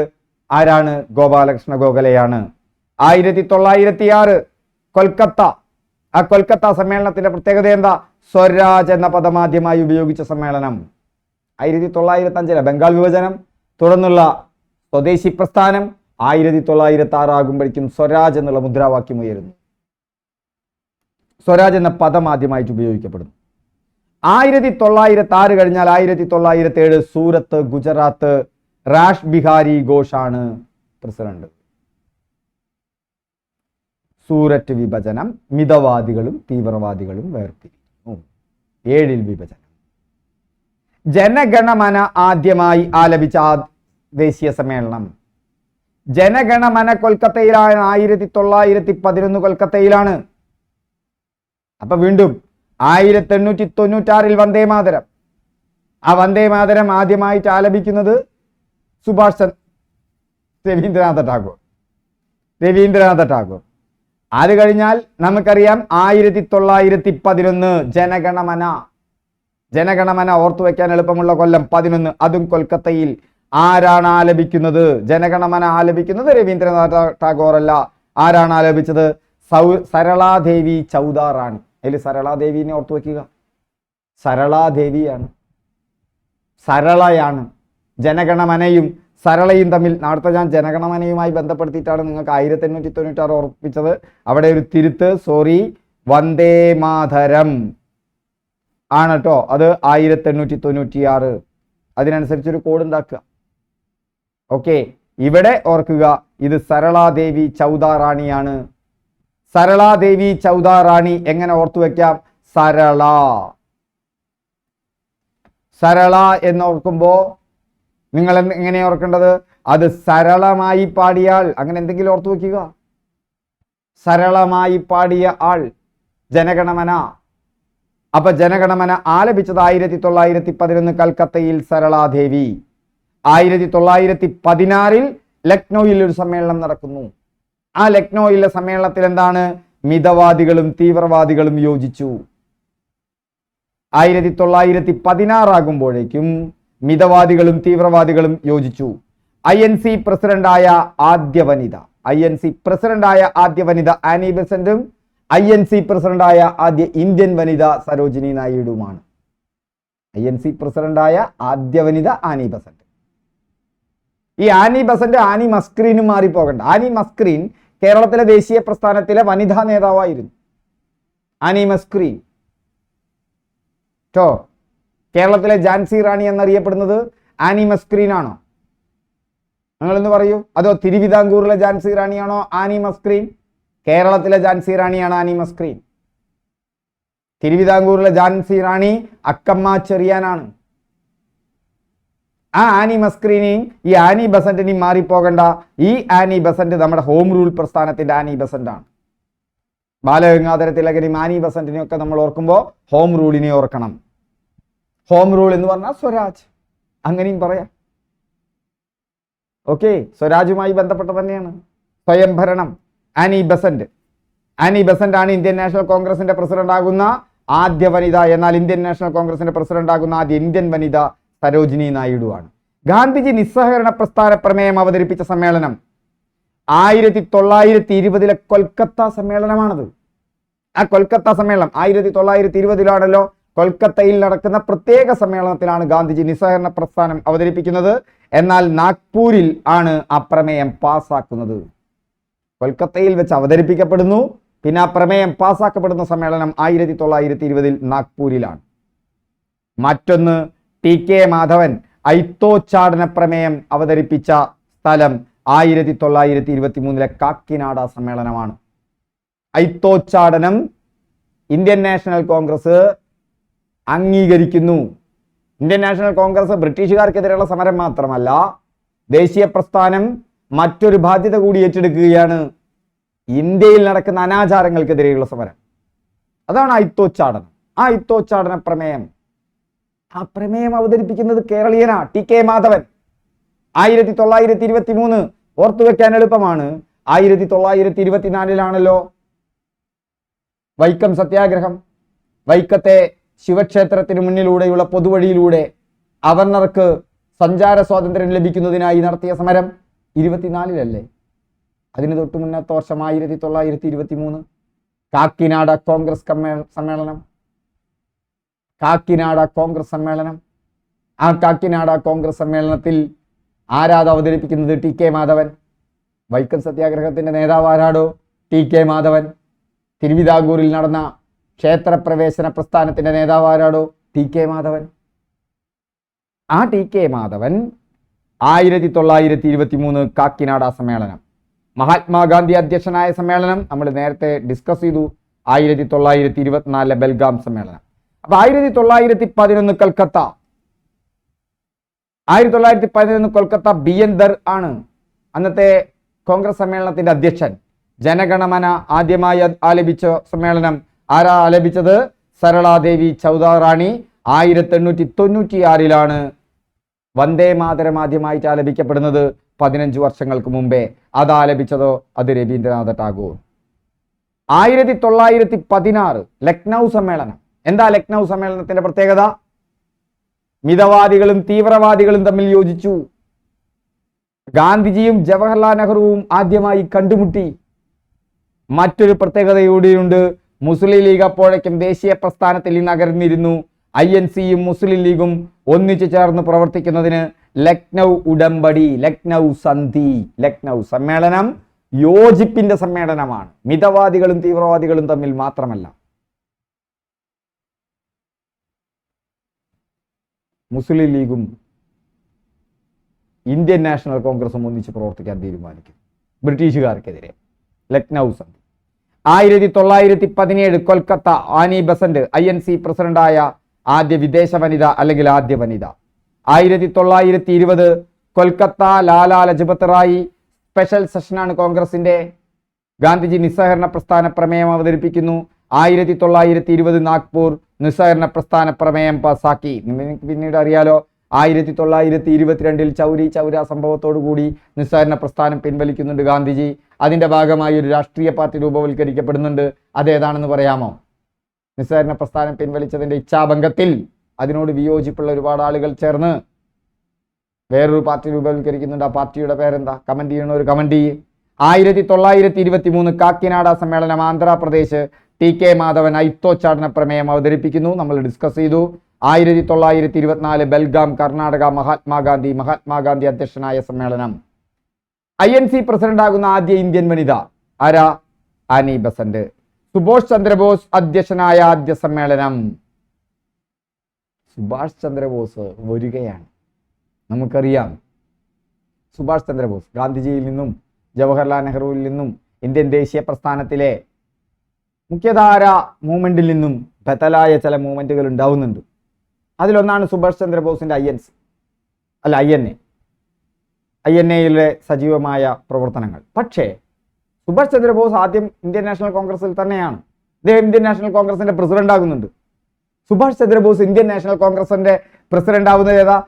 ആരാണ്? ഗോപാലകൃഷ്ണ ഗോഖലെയാണ്. 1906 കൊൽക്കത്ത. ആ കൊൽക്കത്ത സമ്മേളനത്തിന്റെ പ്രത്യേകത എന്താ? സ്വരാജ് എന്ന പദം ആദ്യമായി ഉപയോഗിച്ച സമ്മേളനം. 1905 ബംഗാൾ വിഭജനം, തുടർന്നുള്ള സ്വദേശി പ്രസ്ഥാനം. 1906 ആകുമ്പോഴേക്കും സ്വരാജ് എന്നുള്ള മുദ്രാവാക്യം ഉയരുന്നു. സ്വരാജ് എന്ന പദം ആദ്യമായിട്ട് ഉപയോഗിക്കപ്പെടുന്നു. 1906 കഴിഞ്ഞാൽ 1907 സൂറത്ത്, ഗുജറാത്ത്. റാഷ് ബിഹാരി ഘോഷാണ് പ്രസിഡന്റ്. സൂററ്റ് വിഭജനം. മിതവാദികളും തീവ്രവാദികളും വേർപിരിഞ്ഞു. 7 വിഭജനം. ജനഗണമന ആദ്യമായി ആലപിച്ച ദേശീയ സമ്മേളനം. ജനഗണമന കൊൽക്കത്തയിലാണ്. 1911 കൊൽക്കത്തയിലാണ്. അപ്പൊ വീണ്ടും 1896 വന്ദേമാതരം. ആ വന്ദേമാതരം ആദ്യമായിട്ട് ആലപിക്കുന്നത് രവീന്ദ്രനാഥ ടാഗോർ. അത് കഴിഞ്ഞാൽ നമുക്കറിയാം 1911 ജനഗണമന ഓർത്തു വെക്കാൻ എളുപ്പമുള്ള കൊല്ലം 11. അതും കൊൽക്കത്തയിൽ. ആരാണ് ആലപിക്കുന്നത്? ജനഗണമന ആലപിക്കുന്നത് രവീന്ദ്രനാഥ ടാഗോർ അല്ല. ആരാണ് ആലപിച്ചത്? സരളാദേവി ചൗദാറാണി. അതിൽ സരളാദേവിനെ ഓർത്തു വെക്കുക. സരളാദേവിയാണ്, സരളയാണ്. ജനഗണമനയും സരളയും തമ്മിൽ നേരത്തെ ഞാൻ ജനഗണമനയുമായി ബന്ധപ്പെടുത്തിയിട്ടാണ് നിങ്ങൾക്ക് 1896 ഓർപ്പിച്ചത്. അവിടെ ഒരു തിരുത്ത്, സോറി, വന്ദേ മാതരം ആണ് കേട്ടോ. അത് 1896. അതിനനുസരിച്ചൊരു കോഡ് ഉണ്ടാക്കുക. ഓക്കെ, ഇവിടെ ഓർക്കുക, ഇത് സരളാദേവി ചൗദാറാണിയാണ്. സരളാദേവി ചൗദാറാണി എങ്ങനെ ഓർത്തു വെക്കാം? സരള. സരള എന്നോർക്കുമ്പോൾ നിങ്ങൾ എങ്ങനെ ഓർക്കേണ്ടത്? അത് സരളമായി പാടിയ ആൾ, അങ്ങനെ എന്തെങ്കിലും ഓർത്തു വയ്ക്കുക. സരളമായി പാടിയ ആൾ ജനഗണമന. അപ്പൊ ജനഗണമന ആലപിച്ചത് 1911 കൽക്കത്തയിൽ സരളാദേവി. 1916 ലക്നൌവിൽ ഒരു സമ്മേളനം നടക്കുന്നു. ആ ലക്നൌയിലെ സമ്മേളനത്തിൽ എന്താണ്? മിതവാദികളും തീവ്രവാദികളും യോജിച്ചു. 1916 ആകുമ്പോഴേക്കും മിതവാദികളും തീവ്രവാദികളും യോജിച്ചു. INC പ്രസിഡന്റായ ആദ്യ വനിത ആനി ബെസന്റും INC പ്രസിഡന്റായ ആദ്യ ഇന്ത്യൻ വനിത സരോജിനി നായിഡുമാണ്. INC പ്രസിഡന്റായ ആദ്യ വനിത ആനി ബെസന്റ്. ഈ ആനി ബെസന്റ് ആനി മസ്ക്രീനും മാറിപ്പോകണ്ട. ആനി മസ്ക്രീൻ കേരളത്തിലെ ദേശീയ പ്രസ്ഥാനത്തിലെ വനിതാ നേതാവായിരുന്നു. ആനി മസ്ക്രീൻ കേരളത്തിലെ ഝാൻസി റാണി എന്നറിയപ്പെടുന്നത് ആനി മസ്ക്രീൻ ആണോ? നിങ്ങളെന്ന് പറയൂ. അതോ തിരുവിതാംകൂറിലെ ഝാൻസി റാണിയാണോ ആനി മസ്ക്രീൻ? കേരളത്തിലെ ഝാൻസി റാണിയാണ് ആനി മസ്ക്രീൻ. തിരുവിതാംകൂറിലെ ഝാൻസി റാണി അക്കമ്മ ചെറിയാനാണ്. ആ ആനി മസ്ക്രീനെയും ഈ ആനി ബെസന്റിനെയും മാറിപ്പോകണ്ട. ഈ ആനി ബെസന്റ് നമ്മുടെ ഹോം റൂൾ പ്രസ്ഥാനത്തിന്റെ ആനി ബെസന്റ് ആണ്. ബാലഗംഗാധര തിലകനെയും ആനി ബെസന്റിനെയും ഒക്കെ നമ്മൾ ഓർക്കുമ്പോൾ ഹോം റൂളിനെ ഓർക്കണം. ഹോം റൂൾ എന്ന് പറഞ്ഞാൽ സ്വരാജ്, അങ്ങനെയും പറയാം. ഓക്കെ, സ്വരാജുമായി ബന്ധപ്പെട്ട തന്നെയാണ് സ്വയംഭരണം. ആനി ബെസന്റ് ആണ് ഇന്ത്യൻ നാഷണൽ കോൺഗ്രസിന്റെ പ്രസിഡന്റ് ആകുന്ന ആദ്യ വനിത. എന്നാൽ ഇന്ത്യൻ നാഷണൽ കോൺഗ്രസിന്റെ പ്രസിഡന്റ് ആകുന്ന ആദ്യ ഇന്ത്യൻ വനിത സരോജിനി നായിഡു ആണ്. ഗാന്ധിജി നിസ്സഹകരണ പ്രസ്ഥാന പ്രമേയം അവതരിപ്പിച്ച സമ്മേളനം 1920 കൊൽക്കത്ത സമ്മേളനമാണത്. ആ കൊൽക്കത്ത സമ്മേളനം 1920 കൊൽക്കത്തയിൽ നടക്കുന്ന പ്രത്യേക സമ്മേളനത്തിലാണ് ഗാന്ധിജി നിസ്സഹകരണ പ്രസ്ഥാനം അവതരിപ്പിക്കുന്നത്. എന്നാൽ നാഗ്പൂരിൽ ആണ് ആ പ്രമേയം പാസ്സാക്കുന്നത്. കൊൽക്കത്തയിൽ വെച്ച് അവതരിപ്പിക്കപ്പെടുന്നു, പിന്നെ ആ പ്രമേയം പാസ്സാക്കപ്പെടുന്ന സമ്മേളനം 1920 നാഗ്പൂരിലാണ്. മറ്റൊന്ന് TK മാധവൻ ഐത്തോച്ചാടന പ്രമേയം അവതരിപ്പിച്ച സ്ഥലം 1923 കാക്കിനാഡ സമ്മേളനമാണ്. ഐത്തോച്ചാടനം ഇന്ത്യൻ നാഷണൽ കോൺഗ്രസ് അംഗീകരിക്കുന്നു. ഇന്ത്യൻ നാഷണൽ കോൺഗ്രസ് ബ്രിട്ടീഷുകാർക്കെതിരെയുള്ള സമരം മാത്രമല്ല, ദേശീയ പ്രസ്ഥാനം മറ്റൊരു ബാധ്യത കൂടി ഏറ്റെടുക്കുകയാണ്. ഇന്ത്യയിൽ നടക്കുന്ന അനാചാരങ്ങൾക്കെതിരെയുള്ള സമരം. അതാണ് ഐത്തോച്ചാടനം. ആ ഐത്തോച്ചാടന പ്രമേയം, ആ പ്രമേയം അവതരിപ്പിക്കുന്നത് കേരളീയനാ TK മാധവൻ. 1923 ഓർത്തുവെക്കാൻ എളുപ്പമാണ്. 1924 വൈക്കം സത്യാഗ്രഹം. വൈക്കത്തെ ശിവക്ഷേത്രത്തിന് മുന്നിലൂടെയുള്ള പൊതുവഴിയിലൂടെ അവർണർക്ക് സഞ്ചാര സ്വാതന്ത്ര്യം ലഭിക്കുന്നതിനായി നടത്തിയ സമരം 24 അതിന് തൊട്ട് മുന്നത്തെ വർഷം 1923 കാക്കിനാഡ കോൺഗ്രസ് സമ്മേളനം. ആ കാക്കിനാഡ കോൺഗ്രസ് സമ്മേളനത്തിൽ ആരാധ അവതരിപ്പിക്കുന്നത്? TK മാധവൻ. വൈക്കം സത്യാഗ്രഹത്തിന്റെ നേതാവ് ആരാടോ? TK മാധവൻ. തിരുവിതാംകൂറിൽ നടന്ന ക്ഷേത്രപ്രവേശന പ്രസ്ഥാനത്തിന്റെ നേതാവ് ആരാടോ? TK മാധവൻ. ആ TK മാധവൻ 1923 കാക്കിനാഡ സമ്മേളനം. മഹാത്മാഗാന്ധി അധ്യക്ഷനായ സമ്മേളനം നമ്മൾ നേരത്തെ ഡിസ്കസ് ചെയ്തു. 1924 ബെൽഗാം സമ്മേളനം. അപ്പൊ 1911 കൽക്കത്ത. 1911 കൊൽക്കത്ത BN ദർ ആണ് അന്നത്തെ കോൺഗ്രസ് സമ്മേളനത്തിന്റെ അധ്യക്ഷൻ. ജനഗണമന ആദ്യമായി ആലപിച്ച സമ്മേളനം ആരാ ആലപിച്ചത്? സരളാദേവി ചൗധറാണി. 1896 വന്ദേ മാതരം ആദ്യമായിട്ട് ആലപിക്കപ്പെടുന്നത്. 15 വർഷങ്ങൾക്ക് മുമ്പേ. അത് ആലപിച്ചതോ? അത് രവീന്ദ്രനാഥ ടാഗോർ. 1916 ലക്നൗ സമ്മേളനം. എന്താ ലക്നൗ സമ്മേളനത്തിന്റെ പ്രത്യേകത? മിതവാദികളും തീവ്രവാദികളും തമ്മിൽ യോജിച്ചു. ഗാന്ധിജിയും ജവഹർലാൽ നെഹ്റുവും ആദ്യമായി കണ്ടുമുട്ടി. മറ്റൊരു പ്രത്യേകതയോടെയുണ്ട്. മുസ്ലിം ലീഗ് അപ്പോഴേക്കും ദേശീയ പ്രസ്ഥാനത്തിൽ നകർന്നിരുന്നു. INCയും മുസ്ലിം ലീഗും ഒന്നിച്ചു ചേർന്ന് പ്രവർത്തിക്കുന്നതിന് ലക്നൗ ഉടമ്പടി, ലക്നൗ സന്ധി, ലക്നൗ സമ്മേളനം യോജിപ്പിന്റെ സമ്മേളനമാണ്. മിതവാദികളും തീവ്രവാദികളും തമ്മിൽ മാത്രമല്ല. മുസ്ലിം ലീഗും ഇന്ത്യൻ നാഷണൽ കോൺഗ്രസും ഒന്നിച്ച് പ്രവർത്തിക്കാൻ തീരുമാനിക്കും ബ്രിട്ടീഷുകാർക്കെതിരെ. ലക്നൗ സന്ധി. 1917 കൊൽക്കത്ത. ആനി ബെസന്റ് INC പ്രസിഡന്റായ ആദ്യ വിദേശ വനിത അല്ലെങ്കിൽ ആദ്യ വനിത. 1920 കൊൽക്കത്ത ലാലാ ലജ്പത് റായ് സ്പെഷ്യൽ സെഷനാണ് കോൺഗ്രസിന്റെ. ഗാന്ധിജി നിസ്സഹകരണ പ്രസ്ഥാന പ്രമേയം അവതരിപ്പിക്കുന്നു. 1920 നാഗ്പൂർ നിസ്സഹകരണ പ്രസ്ഥാന പ്രമേയം പാസാക്കി. നിങ്ങൾക്ക് പിന്നീട് അറിയാലോ, 1922 ചൗരി ചൗര സംഭവത്തോടുകൂടി നിസ്സഹകരണ പ്രസ്ഥാനം പിൻവലിക്കുന്നുണ്ട് ഗാന്ധിജി. അതിന്റെ ഭാഗമായി ഒരു രാഷ്ട്രീയ പാർട്ടി രൂപവൽക്കരിക്കപ്പെടുന്നുണ്ട്. അതേതാണെന്ന് പറയാമോ? നിസ്സഹകരണ പ്രസ്ഥാനം പിൻവലിച്ചതിന്റെ ഇച്ഛാഭംഗത്തിൽ അതിനോട് വിയോജിപ്പുള്ള ഒരുപാട് ആളുകൾ ചേർന്ന് വേറൊരു പാർട്ടി രൂപവൽക്കരിക്കുന്നുണ്ട്. ആ പാർട്ടിയുടെ പേരെന്താ? കമന്റ് ചെയ്യണ, ഒരു കമന്റ് ചെയ്യ്. 1923 കാക്കിനാഡ സമ്മേളനം ആന്ധ്രാപ്രദേശ്. ടി.കെ. മാധവൻ ഐത്തോച്ചാടന പ്രമേയം അവതരിപ്പിക്കുന്നു. നമ്മൾ ഡിസ്കസ് ചെയ്തു. 1924 ബെൽഗാം കർണാടക മഹാത്മാഗാന്ധി അധ്യക്ഷനായ സമ്മേളനം. INC പ്രസിഡന്റ് ആകുന്ന ആദ്യ ഇന്ത്യൻ വനിത ആരാ? Annie Besant. സുഭാഷ് ചന്ദ്രബോസ് അധ്യക്ഷനായ ആദ്യ സമ്മേളനം. സുഭാഷ് ചന്ദ്രബോസ് വരികയാണ്. നമുക്കറിയാം, സുഭാഷ് ചന്ദ്രബോസ് ഗാന്ധിജിയിൽ നിന്നും ജവഹർലാൽ നെഹ്റുവിൽ നിന്നും ഇന്ത്യൻ ദേശീയ പ്രസ്ഥാനത്തിലെ മുഖ്യധാര മൂവ്മെന്റിൽ നിന്നും ബദലായ ചില മൂവ്മെന്റുകൾ ഉണ്ടാവുന്നുണ്ട്. അതിലൊന്നാണ് സുഭാഷ് ചന്ദ്രബോസിന്റെ INA സജീവമായ പ്രവർത്തനങ്ങൾ. പക്ഷേ സുഭാഷ് ചന്ദ്രബോസ് ആദ്യം ഇന്ത്യൻ നാഷണൽ കോൺഗ്രസിൽ തന്നെയാണ്. അദ്ദേഹം ഇന്ത്യൻ നാഷണൽ കോൺഗ്രസിന്റെ പ്രസിഡന്റ് ആകുന്നുണ്ട്. സുഭാഷ് ചന്ദ്രബോസ് ഇന്ത്യൻ നാഷണൽ കോൺഗ്രസിന്റെ പ്രസിഡന്റ് ആവുന്നത് ഏതാ?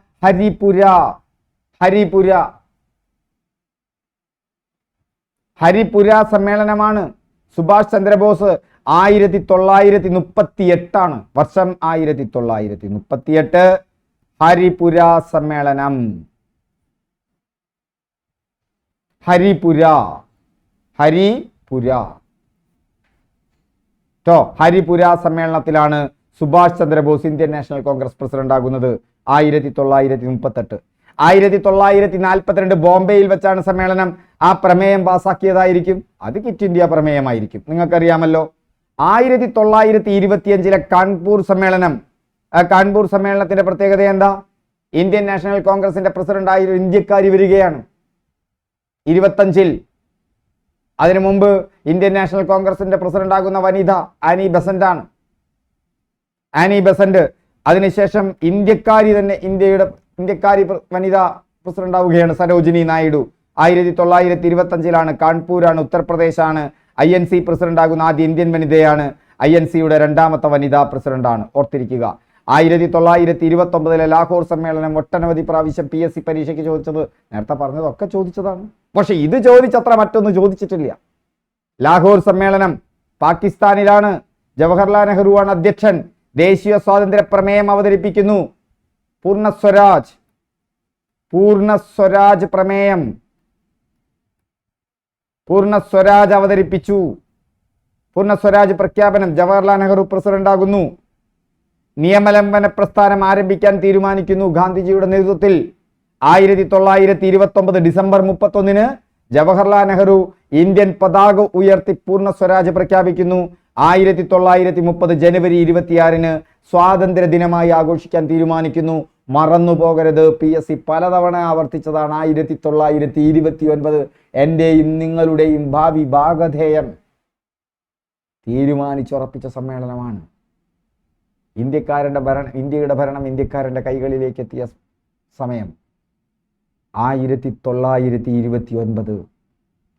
ഹരിപുര സമ്മേളനമാണ്. സുഭാഷ് ചന്ദ്രബോസ് 1938 ആണ് വർഷം. 1938 ഹരിപുര സമ്മേളനം. ഹരിപുര സമ്മേളനത്തിലാണ് Subhash Chandrabose Indian National Congress president ആകുന്നത്. 1938. 1942 ബോംബെയിൽ വെച്ചാണ് സമ്മേളനം. ആ പ്രമേയം പാസാക്കിയതായിരിക്കും, അത് ക്വിറ്റ് ഇന്ത്യ പ്രമേയമായിരിക്കും. നിങ്ങൾക്കറിയാമല്ലോ. 1925 കാൺപൂർ സമ്മേളനം. കാൺപൂർ സമ്മേളനത്തിന്റെ പ്രത്യേകത എന്താ? ഇന്ത്യൻ നാഷണൽ കോൺഗ്രസിന്റെ പ്രസിഡന്റായ ഒരു ഇന്ത്യക്കാരി വരികയാണ് 25. അതിനു മുമ്പ് ഇന്ത്യൻ നാഷണൽ കോൺഗ്രസിന്റെ പ്രസിഡന്റ് ആകുന്ന വനിത ആനി ബസന്റ് ആണ്. അതിനുശേഷം ഇന്ത്യക്കാരി വനിത പ്രസിഡന്റ് ആവുകയാണ് സരോജിനി നായിഡു. 1925 കാൺപൂരാണ്, ഉത്തർപ്രദേശാണ്. INC പ്രസിഡന്റ് ആകുന്ന ആദ്യ ഇന്ത്യൻ വനിതയാണ്. INCയുടെ രണ്ടാമത്തെ വനിതാ പ്രസിഡന്റാണ്. ഓർത്തിരിക്കുക. 1929 ലാഹോർ സമ്മേളനം. ഒട്ടനവധി പ്രാവശ്യം PSC പരീക്ഷയ്ക്ക് ചോദിച്ചത്, നേരത്തെ പറഞ്ഞതൊക്കെ ചോദിച്ചതാണ്. പക്ഷെ ഇത് ചോദിച്ചത്ര മറ്റൊന്നും ചോദിച്ചിട്ടില്ല. ലാഹോർ സമ്മേളനം പാകിസ്ഥാനിലാണ്. ജവഹർലാൽ നെഹ്റുവാണ് അധ്യക്ഷൻ. ദേശീയ സ്വാതന്ത്ര്യ പ്രമേയം അവതരിപ്പിക്കുന്നു. പൂർണ്ണസ്വരാജ് പ്രമേയം. പൂർണ്ണസ്വരാജ് അവതരിപ്പിച്ചു. പൂർണ്ണസ്വരാജ് പ്രഖ്യാപനം. ജവഹർലാൽ നെഹ്റു പ്രസിഡന്റ് ആകുന്നു. നിയമലംഘന പ്രസ്ഥാനം ആരംഭിക്കാൻ തീരുമാനിക്കുന്നു ഗാന്ധിജിയുടെ നേതൃത്വത്തിൽ. 1929 ഡിസംബർ 31 ജവഹർലാൽ നെഹ്റു ഇന്ത്യൻ പതാക ഉയർത്തി പൂർണ്ണ സ്വരാജ് പ്രഖ്യാപിക്കുന്നു. 1930 ജനുവരി 26 സ്വാതന്ത്ര്യ ദിനമായി ആഘോഷിക്കാൻ തീരുമാനിക്കുന്നു. മറന്നുപോകരുത്, PSC പലതവണ ആവർത്തിച്ചതാണ്. 1929 എന്റെയും നിങ്ങളുടെയും ഭാവി ഭാഗധേയം തീരുമാനിച്ചുറപ്പിച്ച സമ്മേളനമാണ്. ഇന്ത്യയുടെ ഭരണം ഇന്ത്യക്കാരന്റെ കൈകളിലേക്ക് എത്തിയ സമയം 1929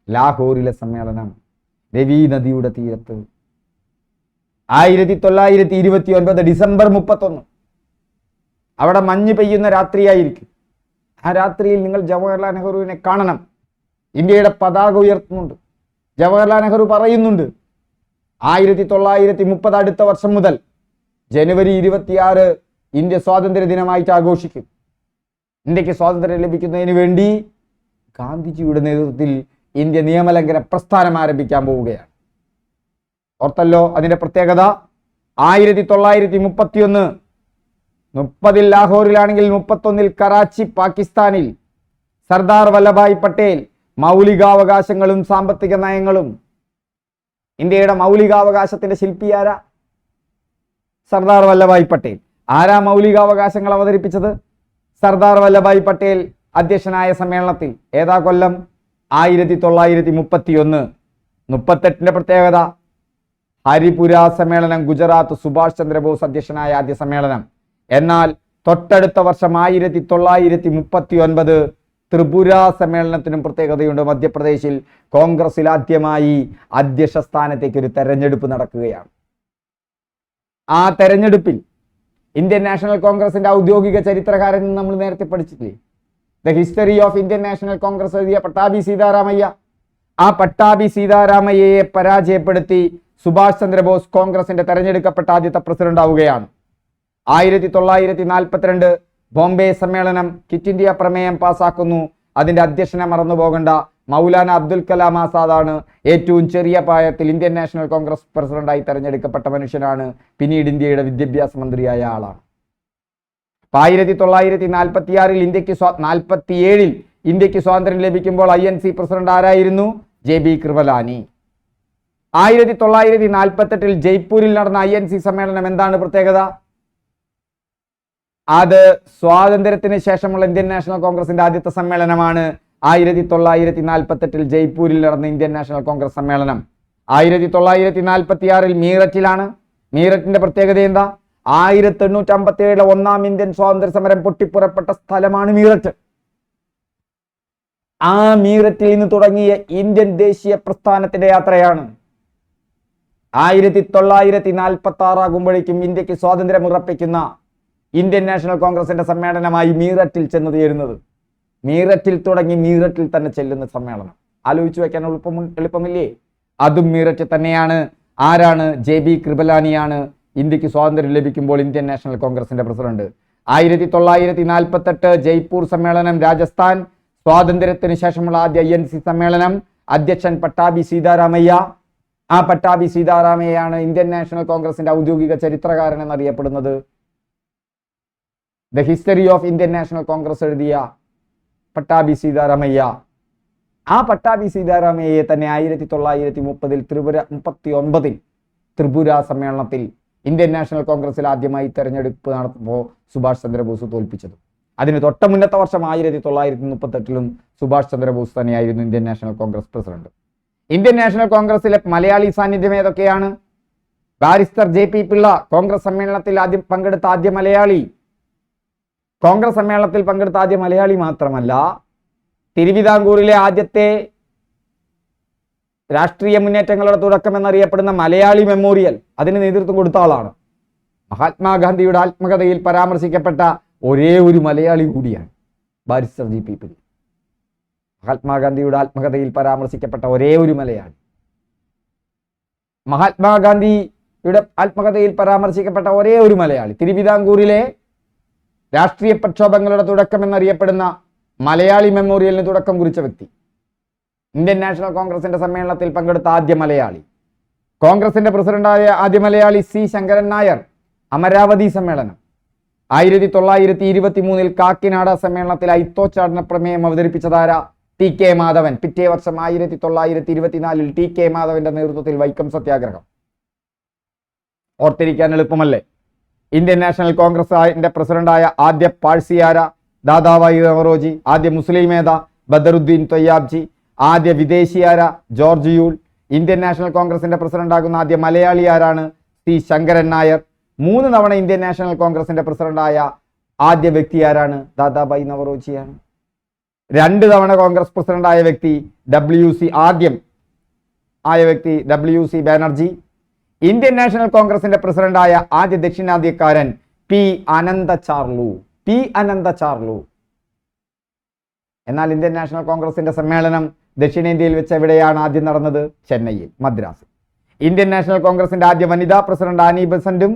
ലാഹോറിലെ സമ്മേളനം, രവി നദിയുടെ തീരത്ത്. 1929 ഡിസംബർ 31 അവിടെ മഞ്ഞ് പെയ്യുന്ന രാത്രിയായിരിക്കും. ആ രാത്രിയിൽ നിങ്ങൾ ജവഹർലാൽ നെഹ്റുവിനെ കാണണം. ഇന്ത്യയുടെ പതാക ഉയർത്തുന്നുണ്ട്. ജവഹർലാൽ നെഹ്റു പറയുന്നുണ്ട് 1930 അടുത്ത വർഷം മുതൽ ജനുവരി 26 ഇന്ത്യ സ്വാതന്ത്ര്യ ദിനമായിട്ട് ആഘോഷിക്കും. ഇന്ത്യക്ക് സ്വാതന്ത്ര്യം ലഭിക്കുന്നതിന് വേണ്ടി ഗാന്ധിജിയുടെ നേതൃത്വത്തിൽ ഇന്ത്യ നിയമലംഘന പ്രസ്ഥാനം ആരംഭിക്കാൻ പോവുകയാണ്. ഓർത്തല്ലോ അതിന്റെ പ്രത്യേകത. 1931 30 ലാഹോറിലാണെങ്കിൽ 31 കറാച്ചി പാകിസ്ഥാനിൽ സർദാർ വല്ലഭായ് പട്ടേൽ മൗലികാവകാശങ്ങളും സാമ്പത്തിക നയങ്ങളും. ഇന്ത്യയുടെ മൗലികാവകാശത്തിന്റെ ശില്പി ആരാ? സർദാർ വല്ലഭായ് പട്ടേൽ. ആരാ മൗലികാവകാശങ്ങൾ അവതരിപ്പിച്ചത്? സർദാർ വല്ലഭായ് പട്ടേൽ അധ്യക്ഷനായ സമ്മേളനത്തിൽ. ഏതാ കൊല്ലം? 1931. 38 പ്രത്യേകത ഹരിപുര സമ്മേളനം ഗുജറാത്ത് സുഭാഷ് ചന്ദ്രബോസ് അധ്യക്ഷനായ ആദ്യ സമ്മേളനം. എന്നാൽ തൊട്ടടുത്ത വർഷം 1939 ത്രിപുര സമ്മേളനത്തിനും പ്രത്യേകതയുണ്ട്. മധ്യപ്രദേശിൽ കോൺഗ്രസിൽ ആദ്യമായി അധ്യക്ഷ സ്ഥാനത്തേക്ക് ഒരു തെരഞ്ഞെടുപ്പ് നടക്കുകയാണ്. ആ തെരഞ്ഞെടുപ്പിൽ ഇന്ത്യൻ നാഷണൽ കോൺഗ്രസിന്റെ ഔദ്യോഗിക ചരിത്രകാരൻ നമ്മൾ നേരത്തെ പഠിച്ചിട്ടില്ലേ, the History of Indian National Congress എഴുതിയ പട്ടാഭി സീതാരാമയ്യ. ആ പട്ടാഭി സീതാരാമയ്യയെ പരാജയപ്പെടുത്തി സുഭാഷ് ചന്ദ്രബോസ് കോൺഗ്രസിന്റെ തെരഞ്ഞെടുക്കപ്പെട്ട ആദ്യത്തെ പ്രസിഡന്റ് ആവുകയാണ്. 1942 ബോംബെ സമ്മേളനം ക്വിറ്റ് ഇന്ത്യ പ്രമേയം പാസാക്കുന്നു. അതിന്റെ അധ്യക്ഷനെ മറന്നുപോകേണ്ട മൗലാന അബ്ദുൽ കലാം ആസാദാണ്. ഏറ്റവും ചെറിയ പ്രായത്തിൽ ഇന്ത്യൻ നാഷണൽ കോൺഗ്രസ് പ്രസിഡന്റായി തെരഞ്ഞെടുക്കപ്പെട്ട മനുഷ്യനാണ്. പിന്നീട് ഇന്ത്യയുടെ വിദ്യാഭ്യാസ മന്ത്രിയായ ആളാണ്. 1946 ഇന്ത്യക്ക് സ്വാതന്ത്ര്യം ലഭിക്കുമ്പോൾ INC പ്രസിഡന്റ് ആരായിരുന്നു? JB കൃപലാനി. 1948 ജയ്പൂരിൽ നടന്ന INC സമ്മേളനം എന്താണ് പ്രത്യേകത? അത് സ്വാതന്ത്ര്യത്തിന് ശേഷമുള്ള ഇന്ത്യൻ നാഷണൽ കോൺഗ്രസിന്റെ ആദ്യത്തെ സമ്മേളനമാണ്. 1948 ജയ്പൂരിൽ നടന്ന ഇന്ത്യൻ നാഷണൽ കോൺഗ്രസ് സമ്മേളനം. 1946 മീററ്റിലാണ്. മീററ്റിന്റെ പ്രത്യേകത എന്താ? 1857 ഒന്നാം ഇന്ത്യൻ സ്വാതന്ത്ര്യ സമരം പൊട്ടിപ്പുറപ്പെട്ട സ്ഥലമാണ് മീററ്റ്. ആ മീററ്റിൽ നിന്ന് തുടങ്ങിയ ഇന്ത്യൻ ദേശീയ പ്രസ്ഥാനത്തിന്റെ യാത്രയാണ് 1946 ആകുമ്പോഴേക്കും ഇന്ത്യക്ക് സ്വാതന്ത്ര്യം ഉറപ്പിക്കുന്ന ഇന്ത്യൻ നാഷണൽ കോൺഗ്രസിന്റെ സമ്മേളനമായി മീററ്റിൽ ചെന്ന് ചേരുന്നത്. മീററ്റിൽ തുടങ്ങി മീററ്റിൽ തന്നെ ചെല്ലുന്ന സമ്മേളനം. ആലോചിച്ചു വെക്കാൻ എളുപ്പമില്ലേ? അതും മീററ്റ് തന്നെയാണ്. ആരാണ്? JB കൃപലാനിയാണ് ഇന്ത്യക്ക് സ്വാതന്ത്ര്യം ലഭിക്കുമ്പോൾ ഇന്ത്യൻ നാഷണൽ കോൺഗ്രസിന്റെ പ്രസിഡന്റ്. 1948 ജയ്പൂർ സമ്മേളനം രാജസ്ഥാൻ. സ്വാതന്ത്ര്യത്തിന് ശേഷമുള്ള ആദ്യ INC സമ്മേളനം. അധ്യക്ഷൻ പട്ടാഭി സീതാരാമയ്യ. ആ പട്ടാഭി സീതാരാമയ്യയാണ് ഇന്ത്യൻ നാഷണൽ കോൺഗ്രസിന്റെ ഔദ്യോഗിക ചരിത്രകാരൻ എന്നറിയപ്പെടുന്നത്. The History of Indian National Congress എഴുതിയ പട്ടാഭി സീതാരാമയ്യ. ആ പട്ടാഭി സീതാരാമയ്യയെ തന്നെ 1939 ത്രിപുര സമ്മേളനത്തിൽ ഇന്ത്യൻ നാഷണൽ കോൺഗ്രസിൽ ആദ്യമായി തെരഞ്ഞെടുപ്പ് നടത്തുമ്പോൾ സുഭാഷ് ചന്ദ്രബോസ് തോൽപ്പിച്ചത്. അതിന് തൊട്ട മുന്നത്തെ വർഷം 1938 സുഭാഷ് ചന്ദ്രബോസ് തന്നെയായിരുന്നു Indian National Congress president. Indian national കോൺഗ്രസിലെ മലയാളി സാന്നിധ്യം ഏതൊക്കെയാണ്? ബാരിസ്റ്റർ JP പിള്ള കോൺഗ്രസ് സമ്മേളനത്തിൽ പങ്കെടുത്ത ആദ്യ മലയാളി. കോൺഗ്രസ് സമ്മേളനത്തിൽ പങ്കെടുത്ത ആദ്യ മലയാളി മാത്രമല്ല, തിരുവിതാംകൂറിലെ ആദ്യത്തെ രാഷ്ട്രീയ മുന്നേറ്റങ്ങളുടെ തുടക്കം എന്നറിയപ്പെടുന്ന മലയാളി മെമ്മോറിയൽ അതിന് നേതൃത്വം കൊടുത്ത ആളാണ്. മഹാത്മാഗാന്ധിയുടെ ആത്മകഥയിൽ പരാമർശിക്കപ്പെട്ട ഒരേ ഒരു മലയാളി കൂടിയാണ് ബാരിസ്റ്റർ JP പിള്ള. മഹാത്മാഗാന്ധിയുടെ ആത്മകഥയിൽ പരാമർശിക്കപ്പെട്ട ഒരേ ഒരു മലയാളി. മഹാത്മാഗാന്ധിയുടെ ആത്മകഥയിൽ പരാമർശിക്കപ്പെട്ട ഒരേ ഒരു മലയാളി. തിരുവിതാംകൂറിലെ രാഷ്ട്രീയ പ്രക്ഷോഭങ്ങളുടെ തുടക്കം എന്നറിയപ്പെടുന്ന മലയാളി മെമ്മോറിയലിന് തുടക്കം കുറിച്ച വ്യക്തി. ഇന്ത്യൻ നാഷണൽ കോൺഗ്രസിന്റെ സമ്മേളനത്തിൽ പങ്കെടുത്ത ആദ്യ മലയാളി. കോൺഗ്രസിന്റെ പ്രസിഡന്റായ ആദ്യ മലയാളി C ശങ്കരൻ നായർ. അമരാവതി സമ്മേളനം. 1923 കാക്കിനാട സമ്മേളനത്തിൽ ഐത്തോച്ചാടന പ്രമേയം അവതരിപ്പിച്ചതാര? TK മാധവൻ. പിറ്റേ വർഷം 1924 TK മാധവന്റെ നേതൃത്വത്തിൽ വൈക്കം സത്യാഗ്രഹം. ഓർത്തിരിക്കാൻ എളുപ്പമല്ലേ? ഇന്ത്യൻ നാഷണൽ കോൺഗ്രസിന്റെ പ്രസിഡന്റായ ആദ്യ പാഴ്സി ആര? ദാദാഭായി നവറോജി. ആദ്യ മുസ്ലിമേത ബദറുദ്ദീൻ തൊയ്യാബ്ജി. ആദ്യ വിദേശിയാര? George Yule. ഇന്ത്യൻ നാഷണൽ കോൺഗ്രസിന്റെ പ്രസിഡന്റാകുന്ന ആദ്യ മലയാളി ആരാണ്? C ശങ്കരൻ നായർ. 3 തവണ ഇന്ത്യൻ നാഷണൽ കോൺഗ്രസിന്റെ പ്രസിഡന്റായ ആദ്യ വ്യക്തി ആരാണ്? ദാദാഭായി നവറോജിയാണ്. 2 തവണ കോൺഗ്രസ് പ്രസിഡന്റായ വ്യക്തി ആദ്യം ആയ വ്യക്തി WC ബാനർജി. ഇന്ത്യൻ നാഷണൽ കോൺഗ്രസിന്റെ പ്രസിഡന്റായ ആദ്യ ദക്ഷിണാദ്യക്കാരൻ P അനന്ത ചാർലു. എന്നാൽ ഇന്ത്യൻ നാഷണൽ കോൺഗ്രസിന്റെ സമ്മേളനം ദക്ഷിണേന്ത്യയിൽ വെച്ച് എവിടെയാണ് ആദ്യം നടന്നത്? ചെന്നൈയിൽ, മദ്രാസിൽ. ഇന്ത്യൻ നാഷണൽ കോൺഗ്രസിന്റെ ആദ്യ വനിതാ പ്രസിഡന്റ് ആനി ബസന്റും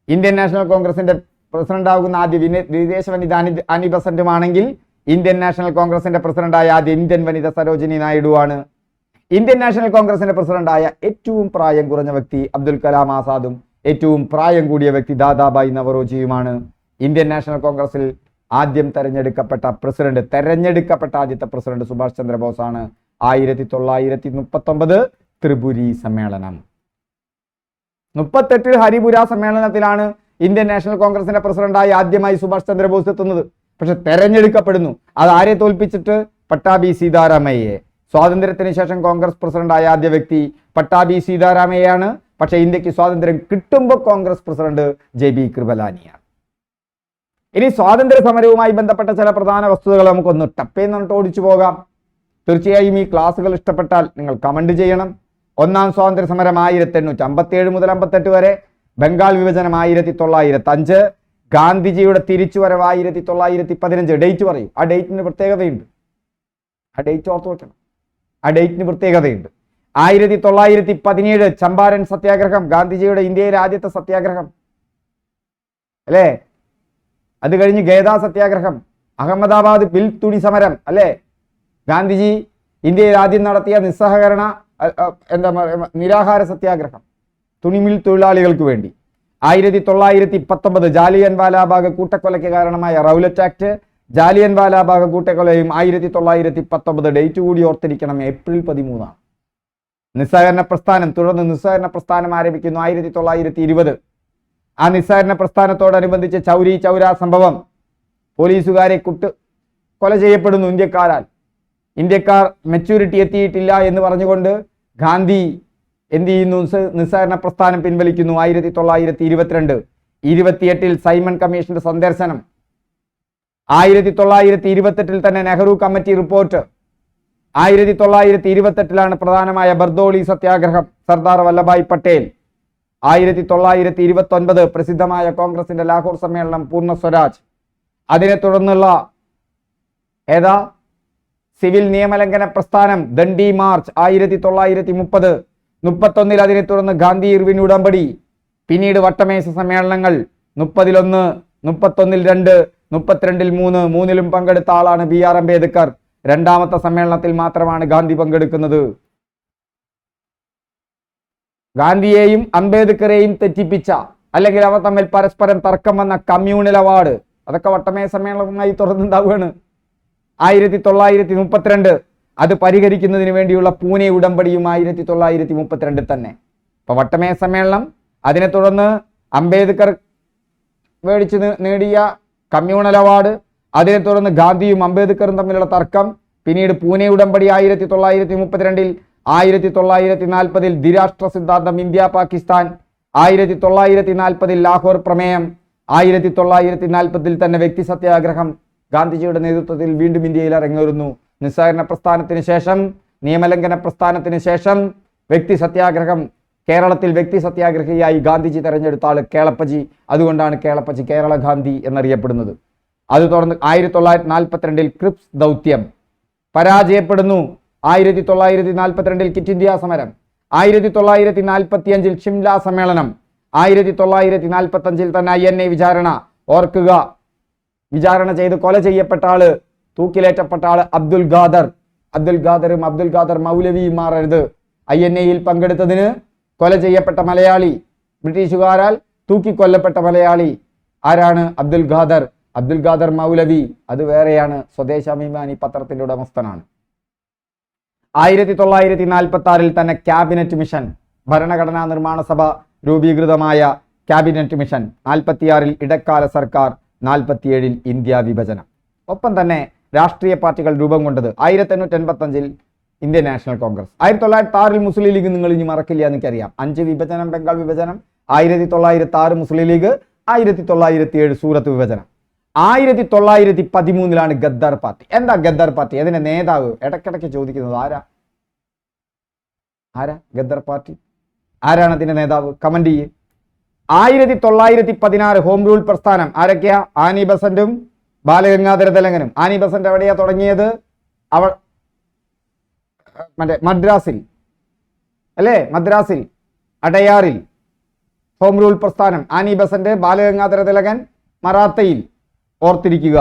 ഇന്ത്യൻ നാഷണൽ കോൺഗ്രസിന്റെ പ്രസിഡന്റ് ആകുന്ന ആദ്യ വിദേശ വനിത ആനി ബസന്റുമാണെങ്കിൽ ഇന്ത്യൻ നാഷണൽ കോൺഗ്രസിന്റെ പ്രസിഡന്റായ ആദ്യ ഇന്ത്യൻ വനിത സരോജിനി നായിഡുവാണ്. ഇന്ത്യൻ നാഷണൽ കോൺഗ്രസിന്റെ പ്രസിഡന്റായ ഏറ്റവും പ്രായം കുറഞ്ഞ വ്യക്തി അബ്ദുൽ കലാം ആസാദും ഏറ്റവും പ്രായം കൂടിയ വ്യക്തി ദാദാഭായി നവറോജിയുമാണ്. ഇന്ത്യൻ നാഷണൽ കോൺഗ്രസിൽ ആദ്യം തെരഞ്ഞെടുക്കപ്പെട്ട ആദ്യത്തെ പ്രസിഡന്റ് സുഭാഷ് ചന്ദ്രബോസ് ആണ്. 1939 ത്രിപുരി സമ്മേളനം. 38 ഹരിപുര സമ്മേളനത്തിലാണ് ഇന്ത്യൻ നാഷണൽ കോൺഗ്രസിന്റെ പ്രസിഡന്റായി ആദ്യമായി സുഭാഷ് ചന്ദ്രബോസ് എത്തുന്നത്. പക്ഷെ തെരഞ്ഞെടുക്കപ്പെടുന്നു. അത് ആരെ തോൽപ്പിച്ചിട്ട്? പട്ടാഭി സീതാരാമയ്യയെ. സ്വാതന്ത്ര്യത്തിന് ശേഷം കോൺഗ്രസ് പ്രസിഡന്റായ ആദ്യ വ്യക്തി പട്ടാഭി സീതാരാമയ്യയാണ്. പക്ഷേ ഇന്ത്യക്ക് സ്വാതന്ത്ര്യം കിട്ടുമ്പോൾ കോൺഗ്രസ് പ്രസിഡന്റ് JB കൃപലാനിയാണ്. ഇനി സ്വാതന്ത്ര്യ സമരവുമായി ബന്ധപ്പെട്ട ചില പ്രധാന വസ്തുതകൾ നമുക്കൊന്ന് ടപ്പേന്നിട്ട് ഓടിച്ചു പോകാം. തീർച്ചയായും ഈ ക്ലാസ്സുകൾ ഇഷ്ടപ്പെട്ടാൽ നിങ്ങൾ കമന്റ് ചെയ്യണം. ഒന്നാം സ്വാതന്ത്ര്യ സമരം 1857 മുതൽ 58 വരെ, ബംഗാൾ വിഭജനം 1905, ഗാന്ധിജിയുടെ തിരിച്ചുവരവ് 1915. ഡേറ്റ് പറയും. ആ ഡേറ്റിന് പ്രത്യേകതയുണ്ട്. ആ ഡേറ്റ് ഓർത്ത് വെക്കണം. ആ ഡേറ്റിന് പ്രത്യേകതയുണ്ട്. 1917 ചമ്പാരൻ സത്യാഗ്രഹം, ഗാന്ധിജിയുടെ ഇന്ത്യയിലെ ആദ്യത്തെ സത്യാഗ്രഹം അല്ലേ. അത് കഴിഞ്ഞ് ഗേദ സത്യാഗ്രഹം, അഹമ്മദാബാദ് ബിൽ തുണി സമരം അല്ലേ. ഗാന്ധിജി ഇന്ത്യയിൽ ആദ്യം നടത്തിയ നിസ്സഹകരണ നിരാഹാര സത്യാഗ്രഹം തുണിമിൽ തൊഴിലാളികൾക്ക് വേണ്ടി. 1919 ജാലിയൻ വാലാബാഗ് കൂട്ടക്കൊലയ്ക്ക് കാരണമായ റൗലറ്റ് ആക്ട്, ജാലിയൻ വാലാബാഗ് കൂട്ടക്കൊലയും 1919. ഡേറ്റ് കൂടി ഓർത്തിരിക്കണം, ഏപ്രിൽ 13. നിസ്സഹകരണ പ്രസ്ഥാനം, തുടർന്ന് നിസ്സഹകരണ പ്രസ്ഥാനം ആരംഭിക്കുന്നു 1920. ആ നിസ്സഹകരണ പ്രസ്ഥാനത്തോടനുബന്ധിച്ച് ചൗരി ചൗര സംഭവം, പോലീസുകാരെ കൊല ചെയ്യപ്പെടുന്നു ഇന്ത്യക്കാർ മെച്യൂരിറ്റി എത്തിയിട്ടില്ല എന്ന് പറഞ്ഞുകൊണ്ട് ഗാന്ധി എന്ത് ചെയ്യുന്നു, നിസ്സഹകരണ പ്രസ്ഥാനം പിൻവലിക്കുന്നു 1922. 28 സൈമൺ കമ്മീഷന്റെ സന്ദർശനം, 1928 തന്നെ നെഹ്റു കമ്മിറ്റി റിപ്പോർട്ട്, 1928 പ്രധാനമായ ബർദോളി സത്യാഗ്രഹം, സർദാർ വല്ലഭായ് പട്ടേൽ. 1929 പ്രസിദ്ധമായ കോൺഗ്രസിന്റെ ലാഹോർ സമ്മേളനം, പൂർണ്ണ സ്വരാജ്. അതിനെ തുടർന്നുള്ള സിവിൽ നിയമലംഘന പ്രസ്ഥാനം, ദണ്ഡി മാർച്ച് 1930. 31 അതിനെ തുടർന്ന് ഗാന്ധി ഇർവിൻ ഉടമ്പടി, പിന്നീട് വട്ടമേശ സമ്മേളനങ്ങൾ, 30-1, 31-2, 32-3. മൂന്നിലും പങ്കെടുത്ത ആളാണ് BR അംബേദ്കർ. രണ്ടാമത്തെ സമ്മേളനത്തിൽ മാത്രമാണ് ഗാന്ധി പങ്കെടുക്കുന്നത്. ഗാന്ധിയെയും അംബേദ്കറെയും തെറ്റിപ്പിച്ച, അല്ലെങ്കിൽ അവർ തമ്മിൽ പരസ്പരം തർക്കം വന്ന കമ്മ്യൂണൽ അവാർഡ്, അതൊക്കെ വട്ടമേശ സമ്മേളനവുമായി തുറന്നുണ്ടാവുകയാണ്. 1932 അത് പരിഹരിക്കുന്നതിന് വേണ്ടിയുള്ള പൂനെ ഉടമ്പടിയും 1932 തന്നെ. അപ്പൊ വട്ടമേശ സമ്മേളനം, അതിനെ തുടർന്ന് അംബേദ്കർ മേടിച്ച് നേടിയ കമ്മ്യൂണൽ അവാർഡ്, അതിനെ തുടർന്ന് ഗാന്ധിയും അംബേദ്കറും തമ്മിലുള്ള തർക്കം, പിന്നീട് പൂനെ ഉടമ്പടി 1932. 1940 ദ്വിരാഷ്ട്ര സിദ്ധാന്തം, ഇന്ത്യ പാകിസ്ഥാൻ. 1940 ലാഹോർ പ്രമേയം. 1940 തന്നെ വ്യക്തി സത്യാഗ്രഹം, ഗാന്ധിജിയുടെ നേതൃത്വത്തിൽ വീണ്ടും ഇന്ത്യയിൽ അരങ്ങേറുന്നു. നിസ്സഹകരണ പ്രസ്ഥാനത്തിന് ശേഷം, നിയമലംഘന പ്രസ്ഥാനത്തിന് ശേഷം വ്യക്തി സത്യാഗ്രഹം. കേരളത്തിൽ വ്യക്തി സത്യാഗ്രഹിയായി ഗാന്ധിജി തെരഞ്ഞെടുത്ത ആള് കേളപ്പജി. അതുകൊണ്ടാണ് കേളപ്പജി കേരള ഗാന്ധി എന്നറിയപ്പെടുന്നത്. അത് തുടർന്ന് 1942 ക്രിപ്സ് ദൗത്യം പരാജയപ്പെടുന്നു. 1942 ക്വിറ്റ് ഇന്ത്യ സമരം. 1945 ഷിംല സമ്മേളനം. 1945 തന്നെ INA വിചാരണ. ഓർക്കുക, വിചാരണ ചെയ്ത് കൊല ചെയ്യപ്പെട്ട ആള്, തൂക്കിലേറ്റപ്പെട്ട ആള് അബ്ദുൽ ഖാദറും അബ്ദുൽ ഖാദർ മൗലവിയും മാറരുത്. INA പങ്കെടുത്തതിന് കൊല ചെയ്യപ്പെട്ട മലയാളി, ബ്രിട്ടീഷുകാരാൽ തൂക്കിക്കൊല്ലപ്പെട്ട മലയാളി ആരാണ്? അബ്ദുൽ ഖാദർ മൗലവി. അത് വേറെയാണ്, സ്വദേശാഭിമാനി പത്രത്തിന്റെ ഉടമസ്ഥനാണ്. 1946 തന്നെ ക്യാബിനറ്റ് മിഷൻ, ഭരണഘടനാ നിർമ്മാണ സഭ രൂപീകൃതമായ ക്യാബിനറ്റ് മിഷൻ. 46 ഇടക്കാല സർക്കാർ. 47 ഇന്ത്യ വിഭജനം. ഒപ്പം തന്നെ രാഷ്ട്രീയ പാർട്ടികൾ രൂപം കൊണ്ടത് 1885 ഇന്ത്യൻ നാഷണൽ കോൺഗ്രസ്. 1906 മുസ്ലിം ലീഗ്. നിങ്ങൾ ഇനി മറക്കില്ല എനിക്കറിയാം. 5 വിഭജനം, ബംഗാൾ വിഭജനം. 1906 മുസ്ലിം ലീഗ്. 1907 സൂറത്ത് വിഭജനം. 1913 ഗദ്ദാർ പാർട്ടി. എന്താ ഗദ്ദാർ പാർട്ടി? അതിന്റെ നേതാവ് ഇടയ്ക്കിടയ്ക്ക് ചോദിക്കുന്നത് ആരാ ഗദ്ദാർ പാർട്ടി? ആരാണ് അതിന്റെ നേതാവ്? കമന്റ് ചെയ്യേ. 1916 ഹോം റൂൾ പ്രസ്ഥാനം. ആരൊക്കെയാ? ആനി ബസന്റും ബാലഗംഗാധര തിലകനും. ആനി ബസന്റ് എവിടെയാ തുടങ്ങിയത്? മദ്രാസിൽ അല്ലേ? മദ്രാസിൽ, അടയാറിൽ ഹോം റൂൾ പ്രസ്ഥാനം. ആനി ബസന്റ്, ബാലഗംഗാധര തിലകൻ മറാത്തയിൽ. ഓർത്തിരിക്കുക.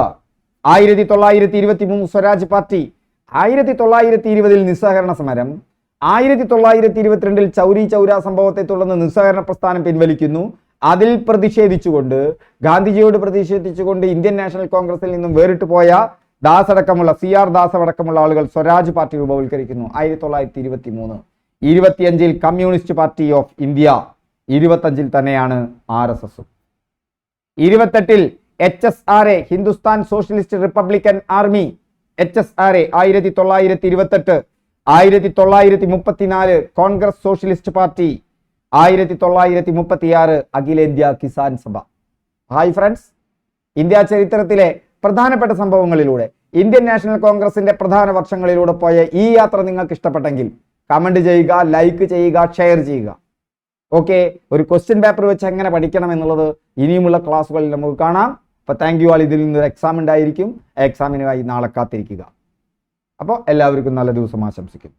1923 സ്വരാജ് പാർട്ടി. 1920 നിസ്സഹകരണ സമരം. 1922 ചൗരി ചൗര സംഭവത്തെ തുടർന്ന് നിസ്സഹകരണ പ്രസ്ഥാനം പിൻവലിക്കുന്നു. അതിൽ പ്രതിഷേധിച്ചുകൊണ്ട്, ഗാന്ധിജിയോട് പ്രതിഷേധിച്ചുകൊണ്ട് ഇന്ത്യൻ നാഷണൽ കോൺഗ്രസിൽ നിന്നും വേറിട്ട് പോയ ദാസ് അടക്കമുള്ള CR ദാസ് അടക്കമുള്ള ആളുകൾ സ്വരാജ് പാർട്ടി രൂപവൽക്കരിക്കുന്നു. 1923. 25 കമ്മ്യൂണിസ്റ്റ് പാർട്ടി ഓഫ് ഇന്ത്യ. 25 തന്നെയാണ് RSS. 28 HSRA Hindustan Socialist Republican Army. HSRA 1928. 1934 Congress Socialist Party. 1936 അഖിലേന്ത്യാ Kisan Sabha. Hi friends, India ചരിത്രത്തിലെ പ്രധാനപ്പെട്ട സംഭവങ്ങളിലൂടെ ഇന്ത്യൻ നാഷണൽ കോൺഗ്രസിന്റെ പ്രധാന വർഷങ്ങളിലൂടെ പോയ ഈ യാത്ര നിങ്ങൾക്ക് ഇഷ്ടപ്പെട്ടെങ്കിൽ കമന്റ് ചെയ്യുക, ലൈക്ക് ചെയ്യുക, ഷെയർ ചെയ്യുക. ഓക്കെ, ഒരു ക്വസ്റ്റ്യൻ പേപ്പർ വെച്ച് എങ്ങനെ പഠിക്കണം എന്നുള്ളത് ഇനിയുമുള്ള ക്ലാസ്സുകളിൽ നമുക്ക് കാണാം. അപ്പോൾ താങ്ക് യു ആൾ. ഇതിൽ നിന്നൊരു എക്സാം ഉണ്ടായിരിക്കും. എക്സാമിനുമായി നാളെ കാത്തിരിക്കുക. അപ്പോൾ എല്ലാവർക്കും നല്ല ദിവസം ആശംസിക്കുന്നു.